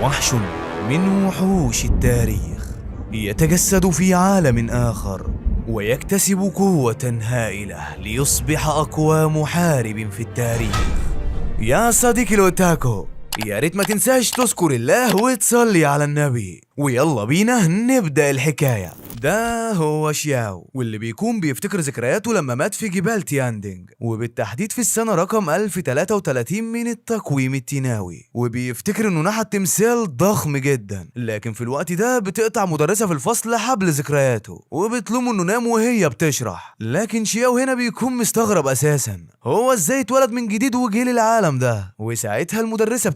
وحش من وحوش التاريخ يتجسد في عالم آخر ويكتسب قوة هائلة ليصبح أقوى محارب في التاريخ. يا صديقي الأوتاكو، يا ريت ما تنساش تذكر الله وتصلي على النبي، ويلا بينا نبدأ الحكاية. ده هو شياو، واللي بيكون بيفتكر ذكرياته لما مات في جبال تياندينج، وبالتحديد في السنة رقم 1033 من التقويم التيناوي، وبيفتكر انه نحت تمثال ضخم جدا، لكن في الوقت ده بتقطع مدرسة في الفصل حبل ذكرياته وبتلومه انه نام وهي بتشرح. لكن شياو هنا بيكون مستغرب اساسا، هو ازاي اتولد من جديد وجه للعالم ده؟ وساعتها المدرسة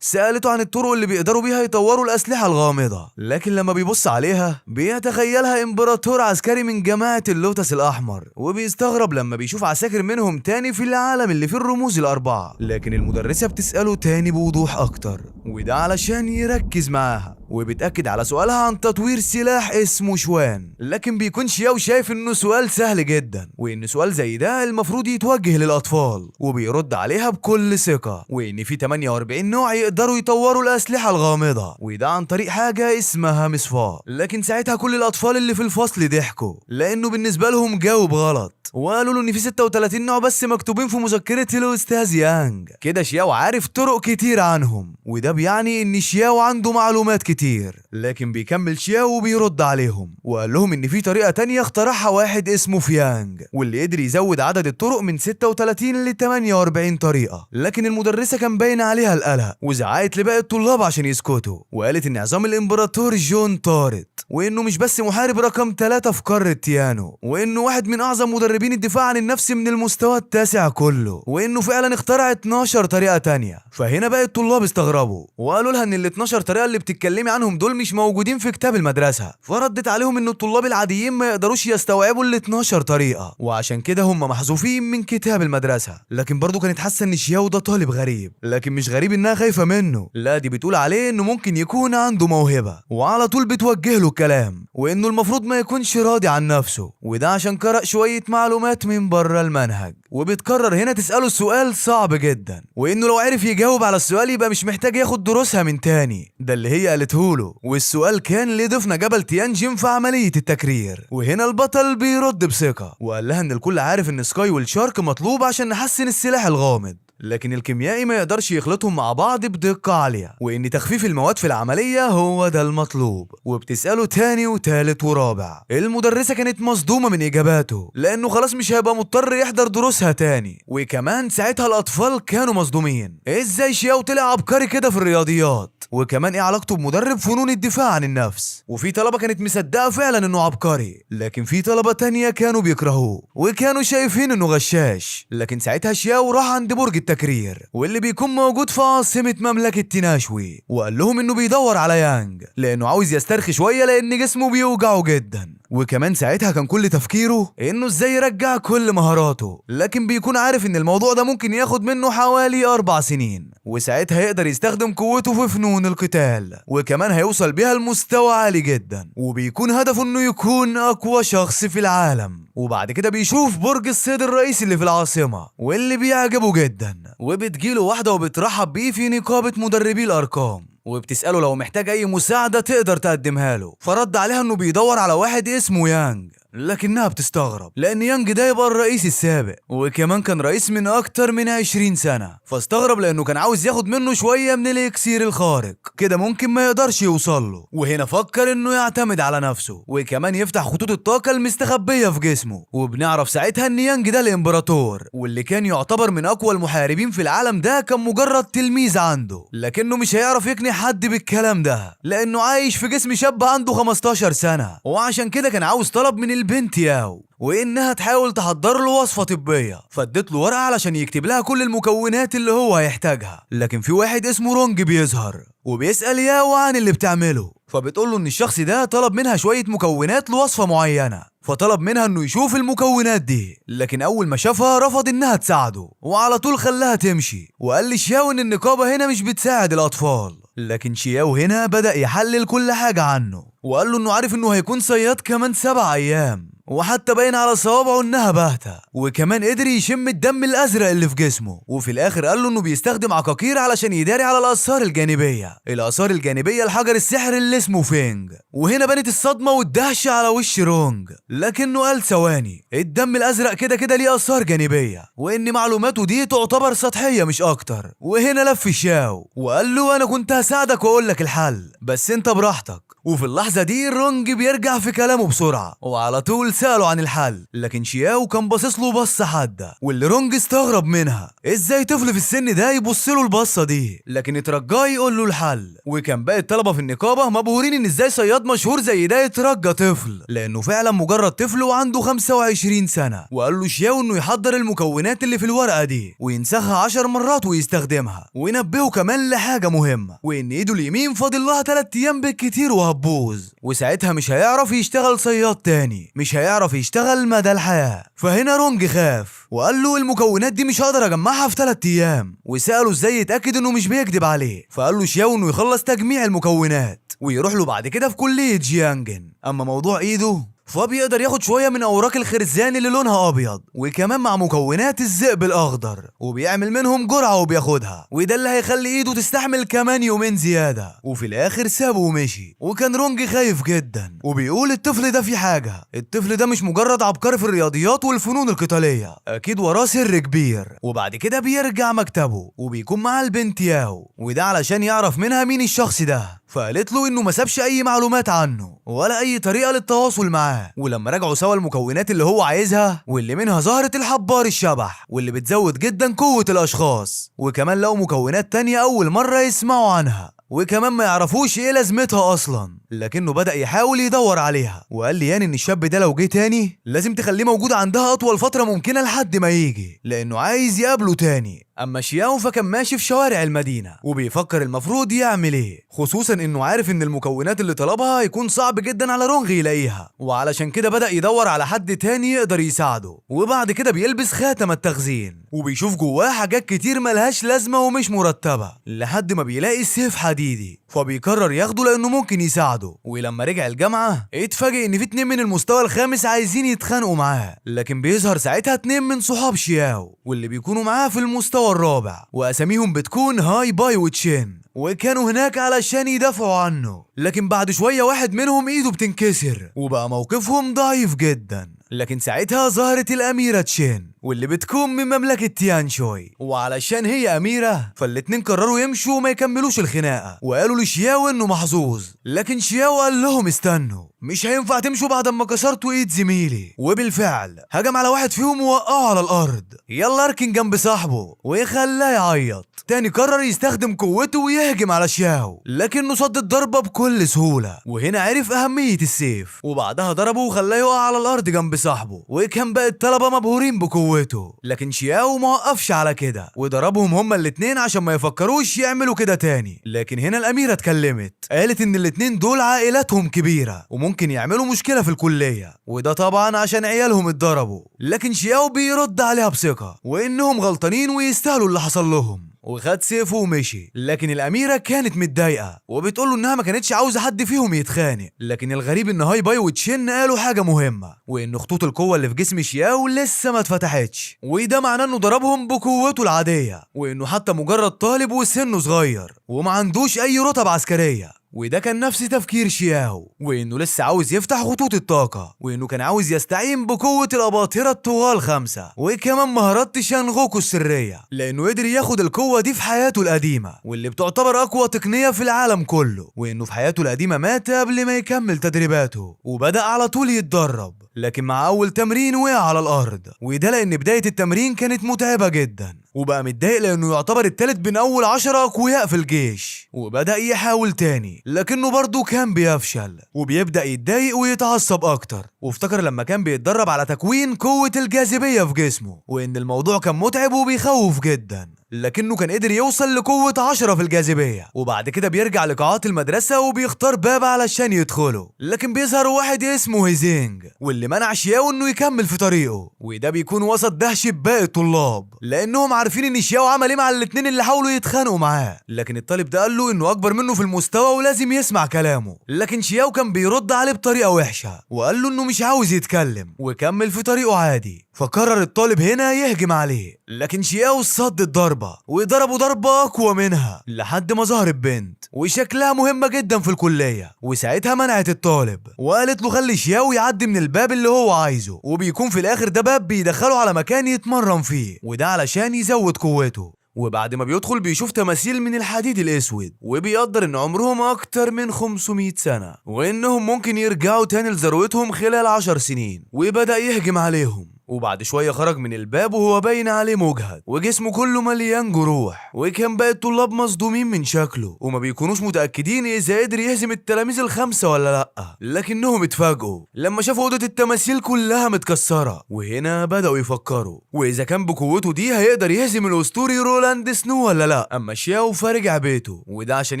سألته عن الطرق اللي بيقدروا بيها يطوروا الأسلحة الغامضة، لكن لما بيبص عليها بيتخيلها إمبراطور عسكري من جماعة اللوتس الأحمر، وبيستغرب لما بيشوف عساكر منهم تاني في العالم اللي فيه الرموز الأربعة. لكن المدرسة بتسأله تاني بوضوح أكتر، وده علشان يركز معاها، وبتأكد على سؤالها عن تطوير سلاح اسمه شوان. لكن بيكون شياو شايف انه سؤال سهل جدا، وان سؤال زي ده المفروض يتوجه للأطفال، وبيرد عليها بكل ثقة، وان في 48 نوع يقدروا يطوروا الأسلحة الغامضة، وده عن طريق حاجة اسمها مصفاة. لكن ساعتها كل الأطفال اللي في الفصل ضحكوا، لأنه بالنسبة لهم جاوب غلط، وقالوا له ان في 36 نوع بس مكتوبين في مذكرة الأستاذ يانج. كده شياو عارف طرق كتير عنهم، وده بيعني ان شياو عنده معلومات كتير. لكن بيكمل شياو وبيرد عليهم، وقال لهم ان في طريقة تانية اخترعها واحد اسمه فيانج، واللي قدر يزود عدد الطرق من 36 ل 48 طريقة. لكن المدرسة كان باين عليها القلق، وزعقت لباقي الطلاب عشان يسكتوا، وقالت ان عظام الامبراطور جون طارت، وانه مش بس محارب رقم 3 في قارة تيانو، وانه واحد من اعظم مدربين الدفاع عن النفس من المستوى التاسع كله، وانه فعلا اخترع 12 طريقة تانية. فهنا بقى الطلاب استغربوا، وقالوا لها ان ال 12 طريقة اللي بتتكلمي عنهم دول مش موجودين في كتاب المدرسة. فردت عليهم ان الطلاب العاديين ما يقدروش يستوعبوا ال 12 طريقة، وعشان كده هم محذوفين من كتاب المدرسة. لكن برضو كانت حاسة ان شياو ده طالب غريب، لكن مش غريب انها خايفة منه، لا دي بتقول عليه انه ممكن يكون عنده موهبة، وعلى طول بتوجه له الكلام، وانه المفروض ما يكونش راضي عن نفسه، وده عشان قرأ شوية معلومات من بره المنهج. وبتكرر هنا تسأله سؤال صعب جدا، وانه لو عرف يجاوب على السؤال يبقى مش محتاج ياخد دروسها من تاني، ده اللي هي قالته له. والسؤال كان ليه ضفنا جبل تيانجين في عملية التكرير. وهنا البطل بيرد بثقة، وقال لها ان الكل عارف ان سكاي والشارك مطلوب عشان نحسن السلاح الغامض، لكن الكيميائي ما يقدرش يخلطهم مع بعض بدقة عالية، وان تخفيف المواد في العملية هو ده المطلوب. وبتسأله تاني وتالت ورابع. المدرسة كانت مصدومة من اجاباته، لانه خلاص مش هيبقى مضطر يحضر دروسها تاني. وكمان ساعتها الاطفال كانوا مصدومين، ازاي شياو طلع عبقري كده في الرياضيات، وكمان ايه علاقته بمدرب فنون الدفاع عن النفس. وفي طلبة كانت مصدقة فعلا انه عبقري، لكن في طلبة تانية كانوا بيكرهوه وكانوا شايفين انه غشاش. لكن ساعتها شياو راح عند برج التكرير، واللي بيكون موجود في عاصمة مملكة تيناشوي، وقال لهم انه بيدور على يانج لانه عاوز يسترخي شوية لان جسمه بيوجعه جدا. وكمان ساعتها كان كل تفكيره انه ازاي يرجع كل مهاراته، لكن بيكون عارف ان الموضوع ده ممكن ياخد منه حوالي 4 سنين، وساعتها يقدر يستخدم قوته في فنون القتال، وكمان هيوصل بيها لمستوى عالي جدا، وبيكون هدفه انه يكون اقوى شخص في العالم. وبعد كده بيشوف برج الصيد الرئيسي اللي في العاصمة، واللي بيعجبه جدا، وبتجيله واحدة وبترحب بيه في نقابة مدربي الارقام، وبتسأله لو محتاج اي مساعدة تقدر تقدمها له. فرد عليها انه بيدور على واحد اسمه يانج، لكنها بتستغرب لان يانج ده يبقى الرئيس السابق، وكمان كان رئيس من اكتر من 20 سنة. فاستغرب لانه كان عاوز ياخد منه شوية من الاكسير الخارق، كده ممكن ما يقدرش يوصل له. وهنا فكر انه يعتمد على نفسه، وكمان يفتح خطوط الطاقة المستخبية في جسمه. وبنعرف ساعتها ان يانج ده الامبراطور، واللي كان يعتبر من اقوى المحاربين في العالم ده كان مجرد تلميذ عنده، لكنه مش هيعرف يقنع حد بالكلام ده لانه عايش في جسم شاب عنده 15 سنة. وعشان كده كان عاوز طلب من البنت ياو، وانها تحاول تحضر له وصفة طبية. فادت له ورقة علشان يكتب لها كل المكونات اللي هو هيحتاجها. لكن في واحد اسمه رونج بيظهر وبيسأل ياو عن اللي بتعمله، فبتقول له ان الشخص ده طلب منها شوية مكونات لوصفة معينة، فطلب منها انه يشوف المكونات دي. لكن اول ما شافها رفض انها تساعده، وعلى طول خلاها تمشي، وقال لشياو ان النقابة هنا مش بتساعد الاطفال. لكن شياو هنا بدأ يحلل كل حاجة عنه، وقال له انه عارف انه هيكون صياد كمان 7 ايام، وحتى باين على صوابعه انها باهته، وكمان قدر يشم الدم الازرق اللي في جسمه. وفي الاخر قال له انه بيستخدم عقاقير علشان يداري على الاثار الجانبيه، الاثار الجانبيه لحجر السحر اللي اسمه فينج. وهنا بانت الصدمه والدهشه على وش رونج، لكنه قال ثواني، الدم الازرق كده كده ليه اثار جانبيه، وان معلوماته دي تعتبر سطحيه مش اكتر. وهنا لف شاو وقال له انا كنت هساعدك واقول لك الحل، بس انت براحتك. وفي اللحظه دي رونج بيرجع في كلامه بسرعه، وعلى طول ساله عن الحل، لكن شياو كان باصص له بصه حاده، واللي رونج استغرب منها، ازاي طفل في السن ده يبص له البصه دي، لكن اترجاه يقول له الحل. وكان باقي الطلبه في النقابه مبهورين ان ازاي صياد مشهور زي ده يترجى طفل، لانه فعلا مجرد طفل وعنده 25 سنه. وقال له شياو انه يحضر المكونات اللي في الورقه دي وينسخها 10 مرات ويستخدمها، وينبهه كمان لحاجه مهمه، وان ايده اليمين فاضل لها 3 ايام بالكتير وهتبوظ، وساعتها مش هيعرف يشتغل صياد تاني، مش هيعرف يشتغل مدى الحياه. فهنا رونج خاف وقال له المكونات دي مش هقدر اجمعها في 3 ايام، وساله ازاي يتاكد انه مش بيكذب عليه. فقال له شياو انه يخلص تجميع المكونات ويروح له بعد كده في كليه جيانجن. اما موضوع ايده فبيقدر ياخد شويه من اوراق الخرزان اللي لونها ابيض، وكمان مع مكونات الذئب الاخضر، وبيعمل منهم جرعه وبياخدها، وده اللي هيخلي ايده تستحمل كمان يومين زياده. وفي الاخر سابه ومشي. وكان رونج خايف جدا وبيقول الطفل ده في حاجه، الطفل ده مش مجرد عبقري في الرياضيات والفنون القتاليه، اكيد وراه سر كبير. وبعد كده بيرجع مكتبه وبيكون معاه البنت ياو، وده علشان يعرف منها مين الشخص ده. فقالت له انه ما سابش اي معلومات عنه ولا اي طريقه للتواصل معاه. ولما راجعوا سوا المكونات اللي هو عايزها، واللي منها ظهرت الحبار الشبح واللي بتزود جدا قوه الاشخاص، وكمان لقوا مكونات تانية اول مره يسمعوا عنها وكمان ما يعرفوش ايه لازمتها اصلا، لكنه بدأ يحاول يدور عليها. وقال لي ان الشاب ده لو جه تاني لازم تخليه موجود عندها اطول فتره ممكنه لحد ما يجي، لانه عايز يقابله تاني. اما شياو فكان ماشي في شوارع المدينه وبيفكر المفروض يعمل ايه، خصوصا انه عارف ان المكونات اللي طلبها هيكون صعب جدا على رونغ يلاقيها، وعلشان كده بدأ يدور على حد تاني يقدر يساعده. وبعد كده بيلبس خاتم التخزين وبيشوف جواه حاجات كتير ملهاش لازمه ومش مرتبه، لحد ما بيلاقي سيف حديدي، فبيقرر ياخده لانه ممكن يساعده. ولما رجع الجامعه اتفاجئ ان في 2 من المستوى الخامس عايزين يتخانقوا معاه، لكن بيظهر ساعتها 2 من صحاب شياو واللي بيكونوا معاه في المستوى الرابع، واساميهم بتكون هاي باي وتشين، وكانوا هناك علشان يدافعوا عنه. لكن بعد شويه واحد منهم ايده بتنكسر وبقى موقفهم ضعيف جدا. لكن ساعتها ظهرت الأميرة تشين واللي بتكون من مملكة تيانشوي، وعلشان هي أميرة فالاتنين قرروا يمشوا وما يكملوش الخناقة، وقالوا لشياو إنه محظوظ. لكن شياو قال لهم استنوا، مش هينفع تمشوا بعد ما كسرتوا ايد زميلي. وبالفعل هجم على واحد فيهم ووقعه على الأرض، يلا اركن جنب صاحبه ويخلاه يعيط. تاني قرر يستخدم قوته ويهجم على شياو، لكنه صد الضربة بكل سهولة، وهنا عرف أهمية السيف، وبعدها ضربه وخلاه يقع على الأرض جنب صاحبه. وكان باقي الطلبة مبهورين بقوته، لكن شياو ما وقفش على كده وضربهم هما الاتنين عشان ما يفكروش يعملوا كده تاني. لكن هنا الأميرة اتكلمت، قالت إن الاتنين دول عائلاتهم كبيرة وممكن يعملوا مشكلة في الكلية، وده طبعا عشان عيالهم اتضربوا. لكن شياو بيرد عليها بثقة وإنهم غلطانين ويستاهلوا اللي حصل لهم، وخد سيفه ومشي. لكن الأميرة كانت متضايقة وبتقوله إنها ما كانتش عاوزة حد فيهم يتخانق. لكن الغريب إن هاي باي وتشين قالوا حاجة مهمة، وإن خطوط القوة اللي في جسم شياو لسه ما اتفتحتش، وده معناه إنه ضربهم بقوته العادية، وإنه حتى مجرد طالب وسنه صغير وما عندوش أي رتب عسكرية. وده كان نفس تفكير شياو، وإنه لسه عاوز يفتح خطوط الطاقة، وإنه كان عاوز يستعين بقوة الأباطرة الطوال 5 وكمان مهارات تشانغوكو السرية، لأنه قدر ياخد القوة دي في حياته القديمة واللي بتعتبر أقوى تقنية في العالم كله. وإنه في حياته القديمة مات قبل ما يكمل تدريباته وبدأ على طول يتدرب، لكن مع أول تمرين وقع على الأرض، وده لأن بداية التمرين كانت متعبة جدا، وبقى متضايق لأنه يعتبر التالت بين أول 10 أقوياء في الجيش. وبدأ يحاول تاني لكنه برضه كان بيفشل، وبيبدأ يتضايق ويتعصب أكتر، وافتكر لما كان بيتدرب على تكوين قوة الجاذبية في جسمه وإن الموضوع كان متعب وبيخوف جدا. لكنه كان قدر يوصل لقوة 10 في الجاذبية. وبعد كده بيرجع لقاعات المدرسة وبيختار باب علشان يدخله، لكن بيظهر واحد اسمه هيزينج واللي منع شياو انه يكمل في طريقه. وده بيكون وسط دهشة باقي الطلاب لانهم عارفين ان شياو عمل ايه مع الاتنين اللي حاولوا يتخانقوا معاه. لكن الطالب ده قال له انه اكبر منه في المستوى ولازم يسمع كلامه، لكن شياو كان بيرد عليه بطريقة وحشة وقال له انه مش عاوز يتكلم وكمل في طريقه عادي. فقرر الطالب هنا يهجم عليه، لكن شياو صد الضربة وضربه ضربة اقوى منها لحد ما ظهرت بنت وشكلها مهمة جدا في الكلية، وساعتها منعت الطالب وقالت له خلي شياو يعدي من الباب اللي هو عايزه، وبيكون في الاخر ده باب بيدخله على مكان يتمرن فيه، وده علشان يزود قوته. وبعد ما بيدخل بيشوف تماثيل من الحديد الاسود وبيقدر ان عمرهم اكتر من 500 سنة وانهم ممكن يرجعوا تاني لذروتهم خلال 10 سنين، وبدأ يهجم عليهم. وبعد شوية خرج من الباب وهو باين عليه مجهد وجسمه كله مليان جروح، وكان باقي الطلاب مصدومين من شكله وما بيكونوش متأكدين إذا قدر يهزم التلاميذ الخمسة ولا لأ، لكنهم اتفاجئوا لما شافوا أوضة التماثيل كلها متكسرة. وهنا بدأوا يفكروا وإذا كان بقوته دي هيقدر يهزم الأسطوري رولاند سنو ولا لأ. أما شياو فرجع بيته وده عشان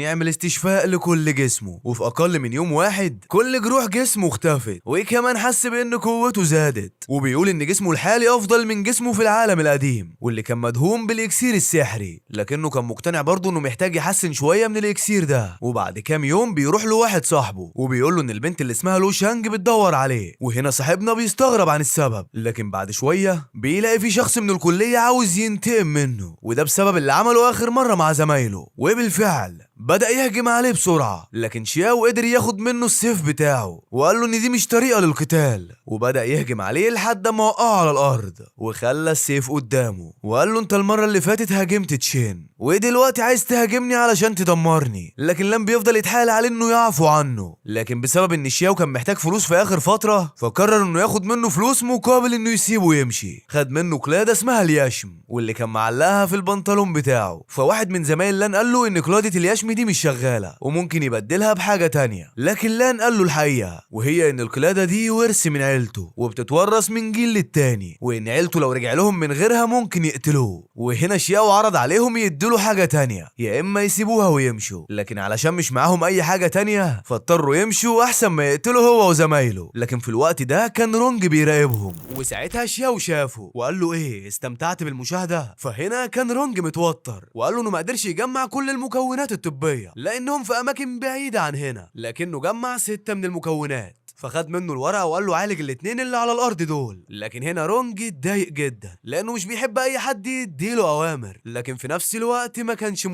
يعمل استشفاء لكل جسمه، وفي أقل من يوم واحد كل جروح جسمه اختفت، وكمان حس بأن قوته زادت، وبيقول إن جسمه الحالي افضل من جسمه في العالم القديم واللي كان مدهون بالاكسير السحري، لكنه كان مقتنع برضه انه محتاج يحسن شويه من الاكسير ده. وبعد كام يوم بيروح له واحد صاحبه وبيقول له ان البنت اللي اسمها لو شانج بتدور عليه، وهنا صاحبنا بيستغرب عن السبب، لكن بعد شويه بيلاقي في شخص من الكليه عاوز ينتقم منه، وده بسبب اللي عمله اخر مره مع زمايله. وبالفعل بدأ يهجم عليه بسرعة، لكن شياو قدر ياخد منه السيف بتاعه وقال له ان دي مش طريقة للقتال، وبدأ يهجم عليه لحد ما وقعه على الارض وخلى السيف قدامه وقال له انت المرة اللي فاتت هاجمت تشين ودلوقتي عايز تهاجمني علشان تدمرني. لكن لم بيفضل يتحايل عليه انه يعفو عنه، لكن بسبب ان شياو كان محتاج فلوس في اخر فترة فقرر انه ياخد منه فلوس مقابل انه يسيبه ويمشي. خد منه قلادة اسمها الياشم واللي كان معلقها في البنطلون بتاعه، فواحد من زمايل لان قال له ان قلادة الياشم دي مش شغالة وممكن يبدلها بحاجة تانية، لكن لان قال له الحقيقة وهي ان القلادة دي ورث من عيلته وبتتورث من جيل للتاني، وان عيلته لو رجع لهم من غيرها ممكن يقتلوه. وهنا شياو عرض عليهم يديله حاجة تانية يا اما يسيبوها ويمشوا، لكن علشان مش معاهم اي حاجة تانية فاضطروا يمشوا احسن ما يقتلوا هو وزمايله. لكن في الوقت ده كان رونج بيراقبهم، وساعتها شياو شافه وقال له ايه استمتعت بالمشاهدة؟ فهنا كان رونج متوتر وقال له انه ما قدرش يجمع كل المكونات الطبية لانهم في اماكن بعيدة عن هنا، لكنه جمع 6 من المكونات. فخد منه الورقه وقال له عالج الاتنين اللي على الارض دول. لكن هنا رونج اتضايق جدا لانه مش بيحب اي حد يديله اوامر، لكن في نفس الوقت ما كانش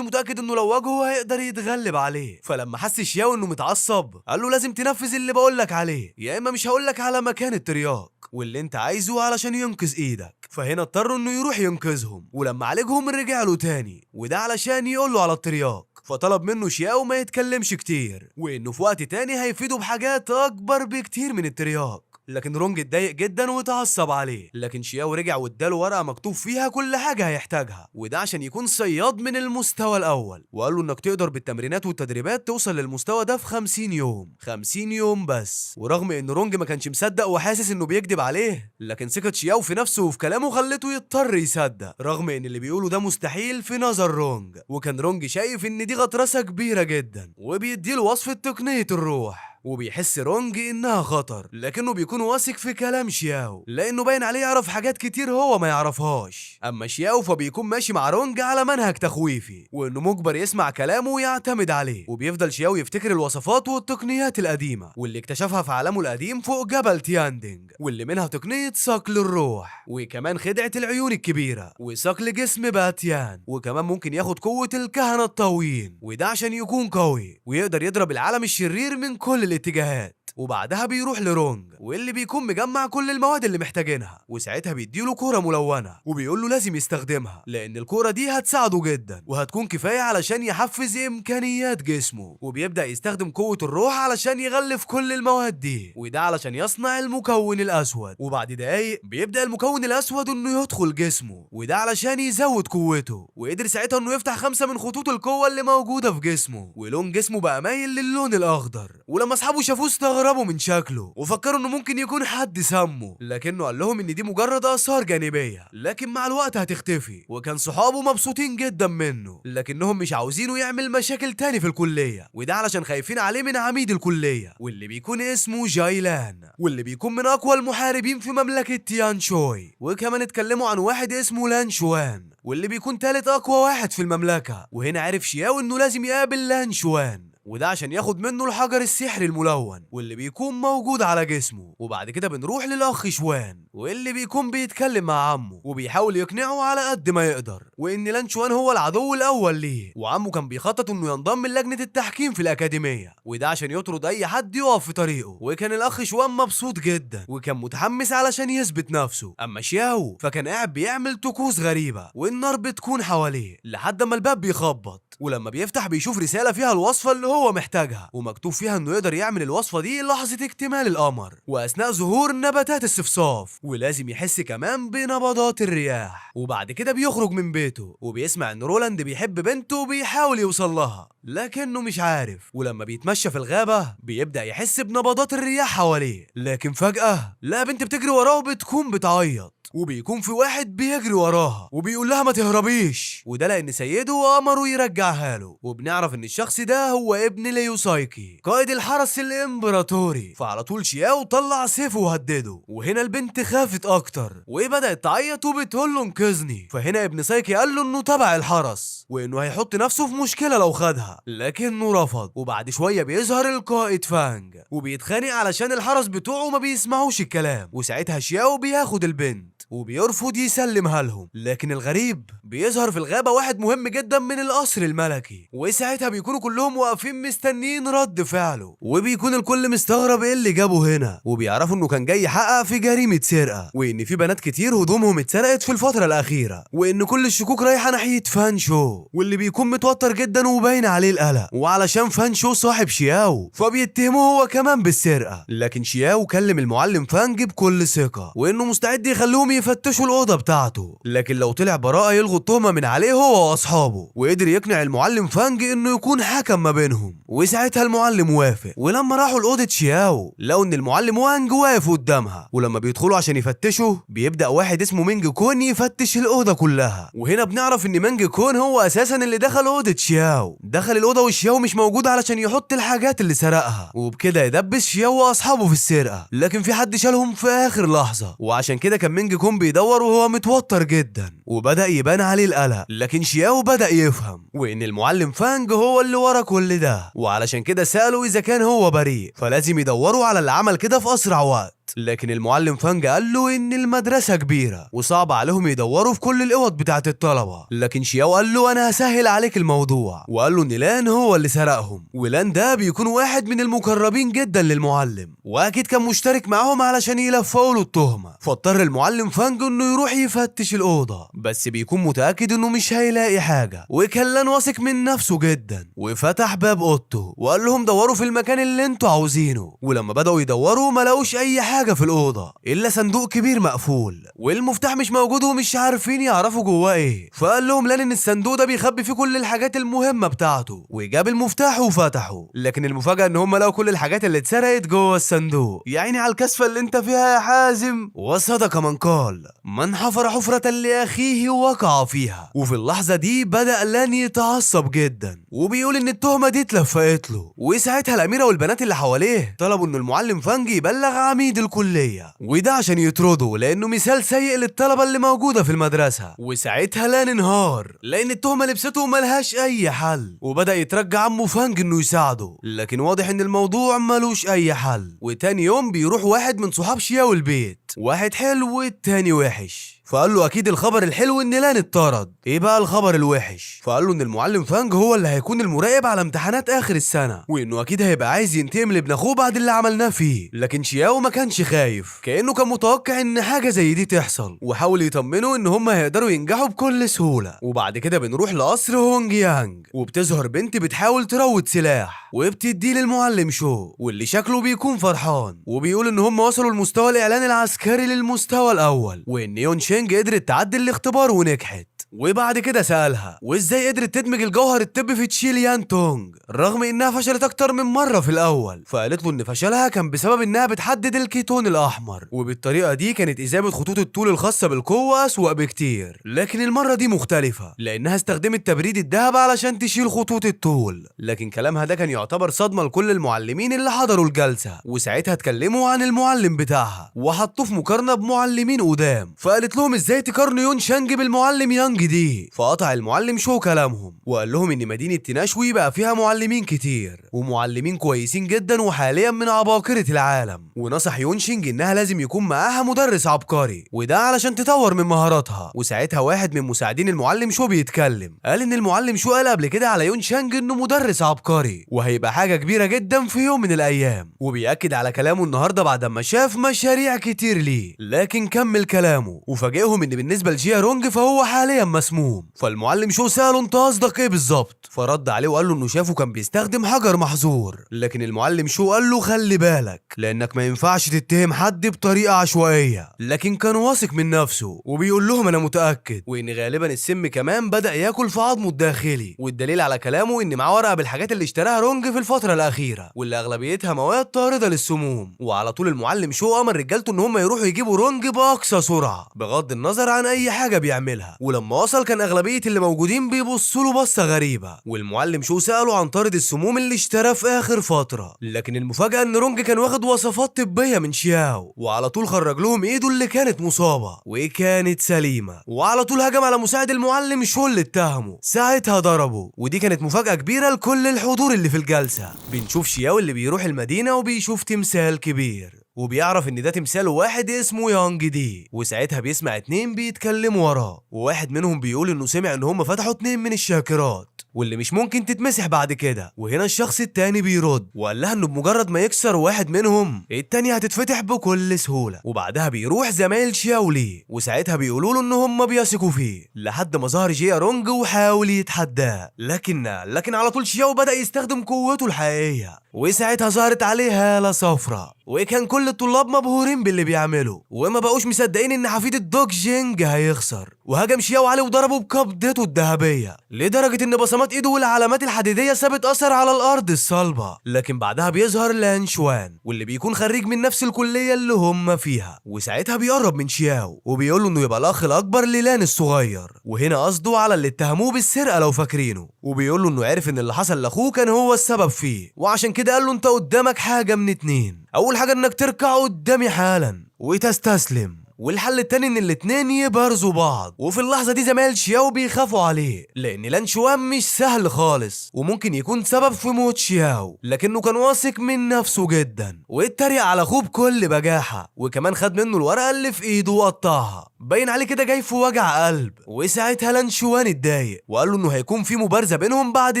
متاكد انه لو واجهه هيقدر يتغلب عليه. فلما حس شياو انه متعصب قال له لازم تنفذ اللي بقولك عليه يا اما مش هقولك على مكان الترياق واللي انت عايزه علشان ينقذ ايدك. فهنا اضطر انه يروح ينقذهم، ولما عالجهم رجع له تاني وده علشان يقول له على الترياق. فطلب منه شياو ما يتكلمش كتير وانه في وقت تاني هيفيده بحاجات اكبر بكتير من الترياق. لكن رونج اتضايق جدا واتعصب عليه، لكن شياو رجع واداله ورقه مكتوب فيها كل حاجه هيحتاجها وده عشان يكون صياد من المستوى الاول، وقال له انك تقدر بالتمرينات والتدريبات توصل للمستوى ده في 50 يوم 50 يوم بس. ورغم ان رونج ما كانش مصدق وحاسس انه بيكذب عليه، لكن ثقه شياو في نفسه وفي كلامه خلته يضطر يصدق رغم ان اللي بيقوله ده مستحيل في نظر رونج. وكان رونج شايف ان دي غطرسه كبيره جدا وبيديله وصفه تقنيه الروح، وبيحس رونج انها خطر لكنه بيكون واثق في كلام شياو لانه باين عليه يعرف حاجات كتير هو ما يعرفهاش. اما شياو فبيكون ماشي مع رونج على منهج تخويفي وانه مجبر يسمع كلامه ويعتمد عليه، وبيفضل شياو يفتكر الوصفات والتقنيات القديمه واللي اكتشفها في عالمه القديم فوق جبل تياندينج، واللي منها تقنيه صقل الروح وكمان خدعه العيون الكبيره وصقل جسم باتيان، وكمان ممكن ياخد قوه الكهنه الطاويين وده عشان يكون قوي ويقدر يضرب العالم الشرير من كل الاتجاهات. وبعدها بيروح لرونج واللي بيكون مجمع كل المواد اللي محتاجينها، وساعتها بيديله كوره ملونه وبيقول له لازم يستخدمها لان الكوره دي هتساعده جدا وهتكون كفايه علشان يحفز امكانيات جسمه. وبيبدا يستخدم قوه الروح علشان يغلف كل المواد دي وده علشان يصنع المكون الاسود. وبعد دقايق بيبدا المكون الاسود انه يدخل جسمه وده علشان يزود قوته، وقدر ساعتها انه يفتح 5 من خطوط القوه اللي موجوده في جسمه ولون جسمه بقى مايل للون الاخضر. ولما واصحابه شافوه استغربوا من شكله وفكروا انه ممكن يكون حد سمه، لكنه قال لهم ان دي مجرد اثار جانبيه لكن مع الوقت هتختفي. وكان صحابه مبسوطين جدا منه، لكنهم مش عاوزينه يعمل مشاكل تاني في الكليه، وده علشان خايفين عليه من عميد الكليه واللي بيكون اسمه جايلان، واللي بيكون من اقوى المحاربين في مملكه تيان شوي. وكمان اتكلموا عن واحد اسمه لان شوان واللي بيكون تالت اقوى واحد في المملكه. وهنا عرف شياو انه لازم يقابل لان شوان، وده عشان ياخد منه الحجر السحري الملون واللي بيكون موجود على جسمه. وبعد كده بنروح للاخ شوان واللي بيكون بيتكلم مع عمه وبيحاول يقنعه على قد ما يقدر وان لان شوان هو العدو الاول ليه، وعمه كان بيخطط انه ينضم للجنه التحكيم في الاكاديميه، وده عشان يطرد اي حد يقف في طريقه. وكان الاخ شوان مبسوط جدا وكان متحمس علشان يثبت نفسه. اما شياو فكان قاعد بيعمل طقوس غريبه والنار بتكون حواليه لحد ما الباب بيخبط، ولما بيفتح بيشوف رساله فيها الوصفه اللي هو محتاجها، ومكتوب فيها انه يقدر يعمل الوصفه دي لحظه اكتمال القمر واثناء ظهور نباتات الصفصاف، ولازم يحس كمان بنبضات الرياح. وبعد كده بيخرج من بيته وبيسمع ان رولاند بيحب بنته وبيحاول يوصل لها لكنه مش عارف. ولما بيتمشى في الغابه بيبدا يحس بنبضات الرياح حواليه، لكن فجاه لقى بنت بتجري وراه وبتكون بتعيط، وبيكون في واحد بيجري وراها وبيقول لها ما تهربيش، وده لان سيده امره يرجعها له. وبنعرف ان الشخص ده هو ابن ليوسايكي قائد الحرس الامبراطوري. فعلى طول شياو طلع سيفه وهدده، وهنا البنت خافت اكتر وبدات تعيط وبتقول له انقذني. فهنا ابن سايكي قال له انه تبع الحرس وانه هيحط نفسه في مشكله لو خدها، لكنه رفض. وبعد شويه بيظهر القائد فانج وبيتخانق علشان الحرس بتوعه ما بيسمعوش الكلام، وساعتها شياو بياخد البنت وبيرفض يسلمها لهم. لكن الغريب بيظهر في الغابة واحد مهم جدا من القصر الملكي، وساعتها بيكونوا كلهم واقفين مستنيين رد فعله، وبيكون الكل مستغرب ايه اللي جابه هنا، وبيعرفوا انه كان جاي يحقق في جريمة سرقة، وان في بنات كتير هدومهم اتسرقت في الفترة الأخيرة، وان كل الشكوك رايحة ناحية فانشو واللي بيكون متوتر جدا وباين عليه القلق، وعلشان فانشو صاحب شياو فبيتهمه هو كمان بالسرقة. لكن شياو كلم المعلم فانج بكل ثقة وانه مستعد يخليهم يفتشوا الأوضة بتاعته، لكن لو طلع براءة يلغوا التهمة من عليه هو وأصحابه. وقدر يقنع المعلم فانج إنه يكون حكم ما بينهم، وساعتها المعلم وافق. ولما راحوا لأوضة شياو لقوا إن المعلم وانج واقف قدامها، ولما بيدخلوا عشان يفتشوا بيبدأ واحد اسمه مينج كون يفتش الأوضة كلها. وهنا بنعرف إن مينج كون هو أساسا اللي دخل أوضة شياو، دخل الأوضة وشياو مش موجود علشان يحط الحاجات اللي سرقها، وبكده يدبس شياو وأصحابه في السرقة. لكن في حد شالهم في آخر لحظة، وعشان كده كان مينج كون بيدور وهو متوتر جدا وبدأ يبان عليه القلق. لكن شياو بدأ يفهم وإن المعلم فانج هو اللي ورا كل ده، وعلشان كده سأله إذا كان هو بريء، فلازم يدوروا على اللي عمل كده في أسرع وقت. لكن المعلم فانج قال له ان المدرسة كبيرة وصعب عليهم يدوروا في كل الاوض بتاعت الطلبة. لكن شياو قال له انا هسهل عليك الموضوع، وقال له ان لان هو اللي سرقهم، ولان ده بيكون واحد من المقربين جدا للمعلم واكيد كان مشترك معاهم علشان يلفقوا له التهمة. فاضطر المعلم فانج انه يروح يفتش الاوضة، بس بيكون متأكد انه مش هيلاقي حاجة، وكان لان واثق من نفسه جدا وفتح باب اوضته وقال لهم دوروا في المكان اللي انتوا عاوزينه. ولما بدأوا يدوروا ما لقوش اي حاجة في الأوضة إلا صندوق كبير مقفول والمفتاح مش موجود ومش عارفين يعرفوا جواه ايه. فقال لهم لان الصندوق ده بيخبي فيه كل الحاجات المهمة بتاعته، وجاب المفتاح وفتحه. لكن المفاجأة ان هم لقوا كل الحاجات اللي اتسرقت جوه الصندوق. يا عيني على الكسفة اللي انت فيها يا حازم. وصدق من قال من حفر حفرة لأخيه وقع فيها. وفي اللحظة دي بدأ لان يتعصب جدا وبيقول ان التهمة دي اتلفقت له. وساعتها الأميرة والبنات اللي حواليه طلبوا ان المعلم فانج يبلغ عميد الكلية، وده عشان يطرده لانه مثال سيء للطلبة اللي موجودة في المدرسة. وساعتها لان انهار لان التهمة لبسته ملهاش اي حل، وبدأ يترجى عمه فانج انه يساعده، لكن واضح ان الموضوع ملوش اي حل. وتاني يوم بيروح واحد من صحاب شياو البيت، واحد حلو والتاني وحش. فقال له اكيد الخبر الحلو ان لان اتطرد، ايه بقى الخبر الوحش؟ فقال له ان المعلم فانج هو اللي هيكون المراقب على امتحانات اخر السنه، وانه اكيد هيبقى عايز ينتقم لابن اخوه بعد اللي عملناه فيه. لكن شياو ما كانش خايف، كانه كان متوقع ان حاجه زي دي تحصل، وحاول يطمنه ان هم هيقدروا ينجحوا بكل سهوله. وبعد كده بنروح لقصر هونج يانج، وبتظهر بنت بتحاول تروض سلاح وبتديه للمعلم شو، واللي شكله بيكون فرحان وبيقول ان هم وصلوا لمستوى الاعلان العسكري للمستوى الاول، وان يون شينج قدرت تعدي الاختبار ونجحت. وبعد كده سألها وازاي قدرت تدمج الجوهر الطبي في تشيليان تونج رغم انها فشلت اكتر من مرة في الاول. فقالت له ان فشلها كان بسبب انها بتحدد الكيتون الاحمر، وبالطريقة دي كانت اذابة خطوط الطول الخاصة بالقوة اسوأ بكتير. لكن المرة دي مختلفة لانها استخدمت تبريد الذهب علشان تشيل خطوط الطول. لكن كلامها ده كان يعتبر صدمة لكل المعلمين اللي حضروا الجلسة، وساعتها اتكلموا عن المعلم بتاعها وحطوه في مقارنة بمعلمين قدام. فقالت لهم ازاي تقارنوا يون شانج بالمعلم يانج دي. فقطع المعلم شو كلامهم وقال لهم ان مدينة تيناشوي بقى فيها معلمين كتير ومعلمين كويسين جدا وحاليا من عباقرة العالم، ونصح يون شينج انها لازم يكون معاها مدرس عبقري وده علشان تطور من مهاراتها. وساعتها واحد من مساعدين المعلم شو بيتكلم قال ان المعلم شو قال قبل كده على يون شانج انه مدرس عبقري وهيبقى حاجة كبيرة جدا في يوم من الايام، وبيأكد على كلامه النهارده بعد ما شاف مشاريع كتير ليه. لكن كمل كلامه وفاجئهم ان بالنسبة لجيا رونج فهو حاليا مسموم. فالمعلم شو سأله انت قصدك ايه بالظبط؟ فرد عليه وقال له انه شافه كان بيستخدم حجر محظور. لكن المعلم شو قال له خلي بالك لانك ما ينفعش تتهم حد بطريقة عشوائية. لكن كان واثق من نفسه وبيقول لهم انا متأكد وان غالبا السم كمان بدأ ياكل في عظمه الداخلي. والدليل على كلامه ان معاه ورقة بالحاجات اللي اشتراها رونج في الفترة الأخيرة واللي اغلبيتها مواد طاردة للسموم. وعلى طول المعلم شو امر رجالته ان هم يروحوا يجيبوا رونج باقصى سرعة بغض النظر عن اي حاجة بيعملها. ولما وصل كان اغلبية اللي موجودين بيبصوا له بصة غريبة، والمعلم شو سأله عن طارد السموم اللي اشتراه في اخر فترة. لكن المفاجأة ان رونج كان واخد وصفات طبية من شياو وعلى طول خرج لهم ايده اللي كانت مصابة وكانت سليمة، وعلى طول هجم على مساعد المعلم شو اللي اتهمه. ساعتها ضربه ودي كانت مفاجأة كبيرة لكل الحضور اللي في الجلسة. بنشوف شياو اللي بيروح المدينة وبيشوف تمثال كبير وبيعرف ان ده تمثال واحد اسمه يانج دي، وساعتها بيسمع اتنين بيتكلموا وراه وواحد منهم بيقول انه سمع ان هم فتحوا اتنين من الشاكرات واللي مش ممكن تتمسح بعد كده. وهنا الشخص التاني بيرد وقال لها انه بمجرد ما يكسر واحد منهم التاني هتتفتح بكل سهولة. وبعدها بيروح زمايل شياو ليه وساعتها بيقولوا له ان هم بيثقوا فيه لحد ما ظهر جيا رونج وحاول يتحداه. لكن على طول شياو بدأ يستخدم قوته الحقيقية وساعتها ظهرت عليه هالة صفرة وكان كل الطلاب مبهورين باللي بيعمله وما بقوش مصدقين ان حفيد الدوج جينج هيخسر. وهجم شياو عليه وضربه بقبضته الذهبيه لدرجه ان بصمات ايده والعلامات الحديديه سابت اثر على الارض الصلبه. لكن بعدها بيظهر لان شوان واللي بيكون خريج من نفس الكليه اللي هم فيها، وساعتها بيقرب من شياو وبيقول له انه يبقى الاخ الاكبر للان الصغير، وهنا قصده على اللي اتهموه بالسرقه لو فاكرينه. وبيقول له انه عرف ان اللي حصل لاخوه كان هو السبب فيه، وعشان كده قال له انت قدامك حاجه من اتنين، اول حاجه انك تركع قدامي حالا وتستسلم، والحل التاني ان الاتنين يبارزوا بعض. وفي اللحظه دي زمايل شياو بيخافوا عليه لان لان شوان مش سهل خالص وممكن يكون سبب في موت شياو، لكنه كان واثق من نفسه جدا واتريق على اخوه بكل بجاحه، وكمان خد منه الورقه اللي في ايده وقطعها، باين عليه كده جاي في وجع قلب. وساعتها لان شوان اتضايق وقال له انه هيكون في مبارزه بينهم بعد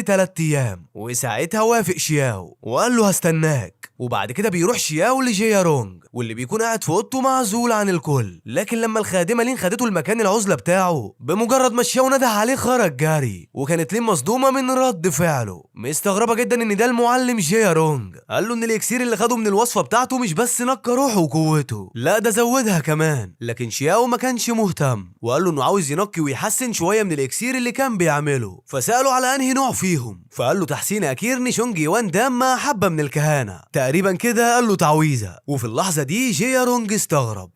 3 ايام، وساعتها وافق شياو وقال له هستناك. وبعد كده بيروح شياو لجيا رونج واللي بيكون قاعد في اوضته معزول عن الكل، لكن لما الخادمه لين خدته المكان العزله بتاعه بمجرد ما شياو نده عليه خرج جري، وكانت لين مصدومه من رد فعله مستغربه جدا ان ده المعلم جيا رونج. قال له ان الاكسير اللي خده من الوصفه بتاعته مش بس نقى روحه وقوته، لا ده زودها كمان. لكن شياو ما كانش مهتم وقال له انه عاوز ينقي ويحسن شويه من الاكسير اللي كان بيعمله، فساله على انهي نوع فيهم، فقال له تحسين اكير نيشونج يوان دام مع حبه من الكهانه تقريبا كده، قال له تعويذه. وفي اللحظه دي جيا رونج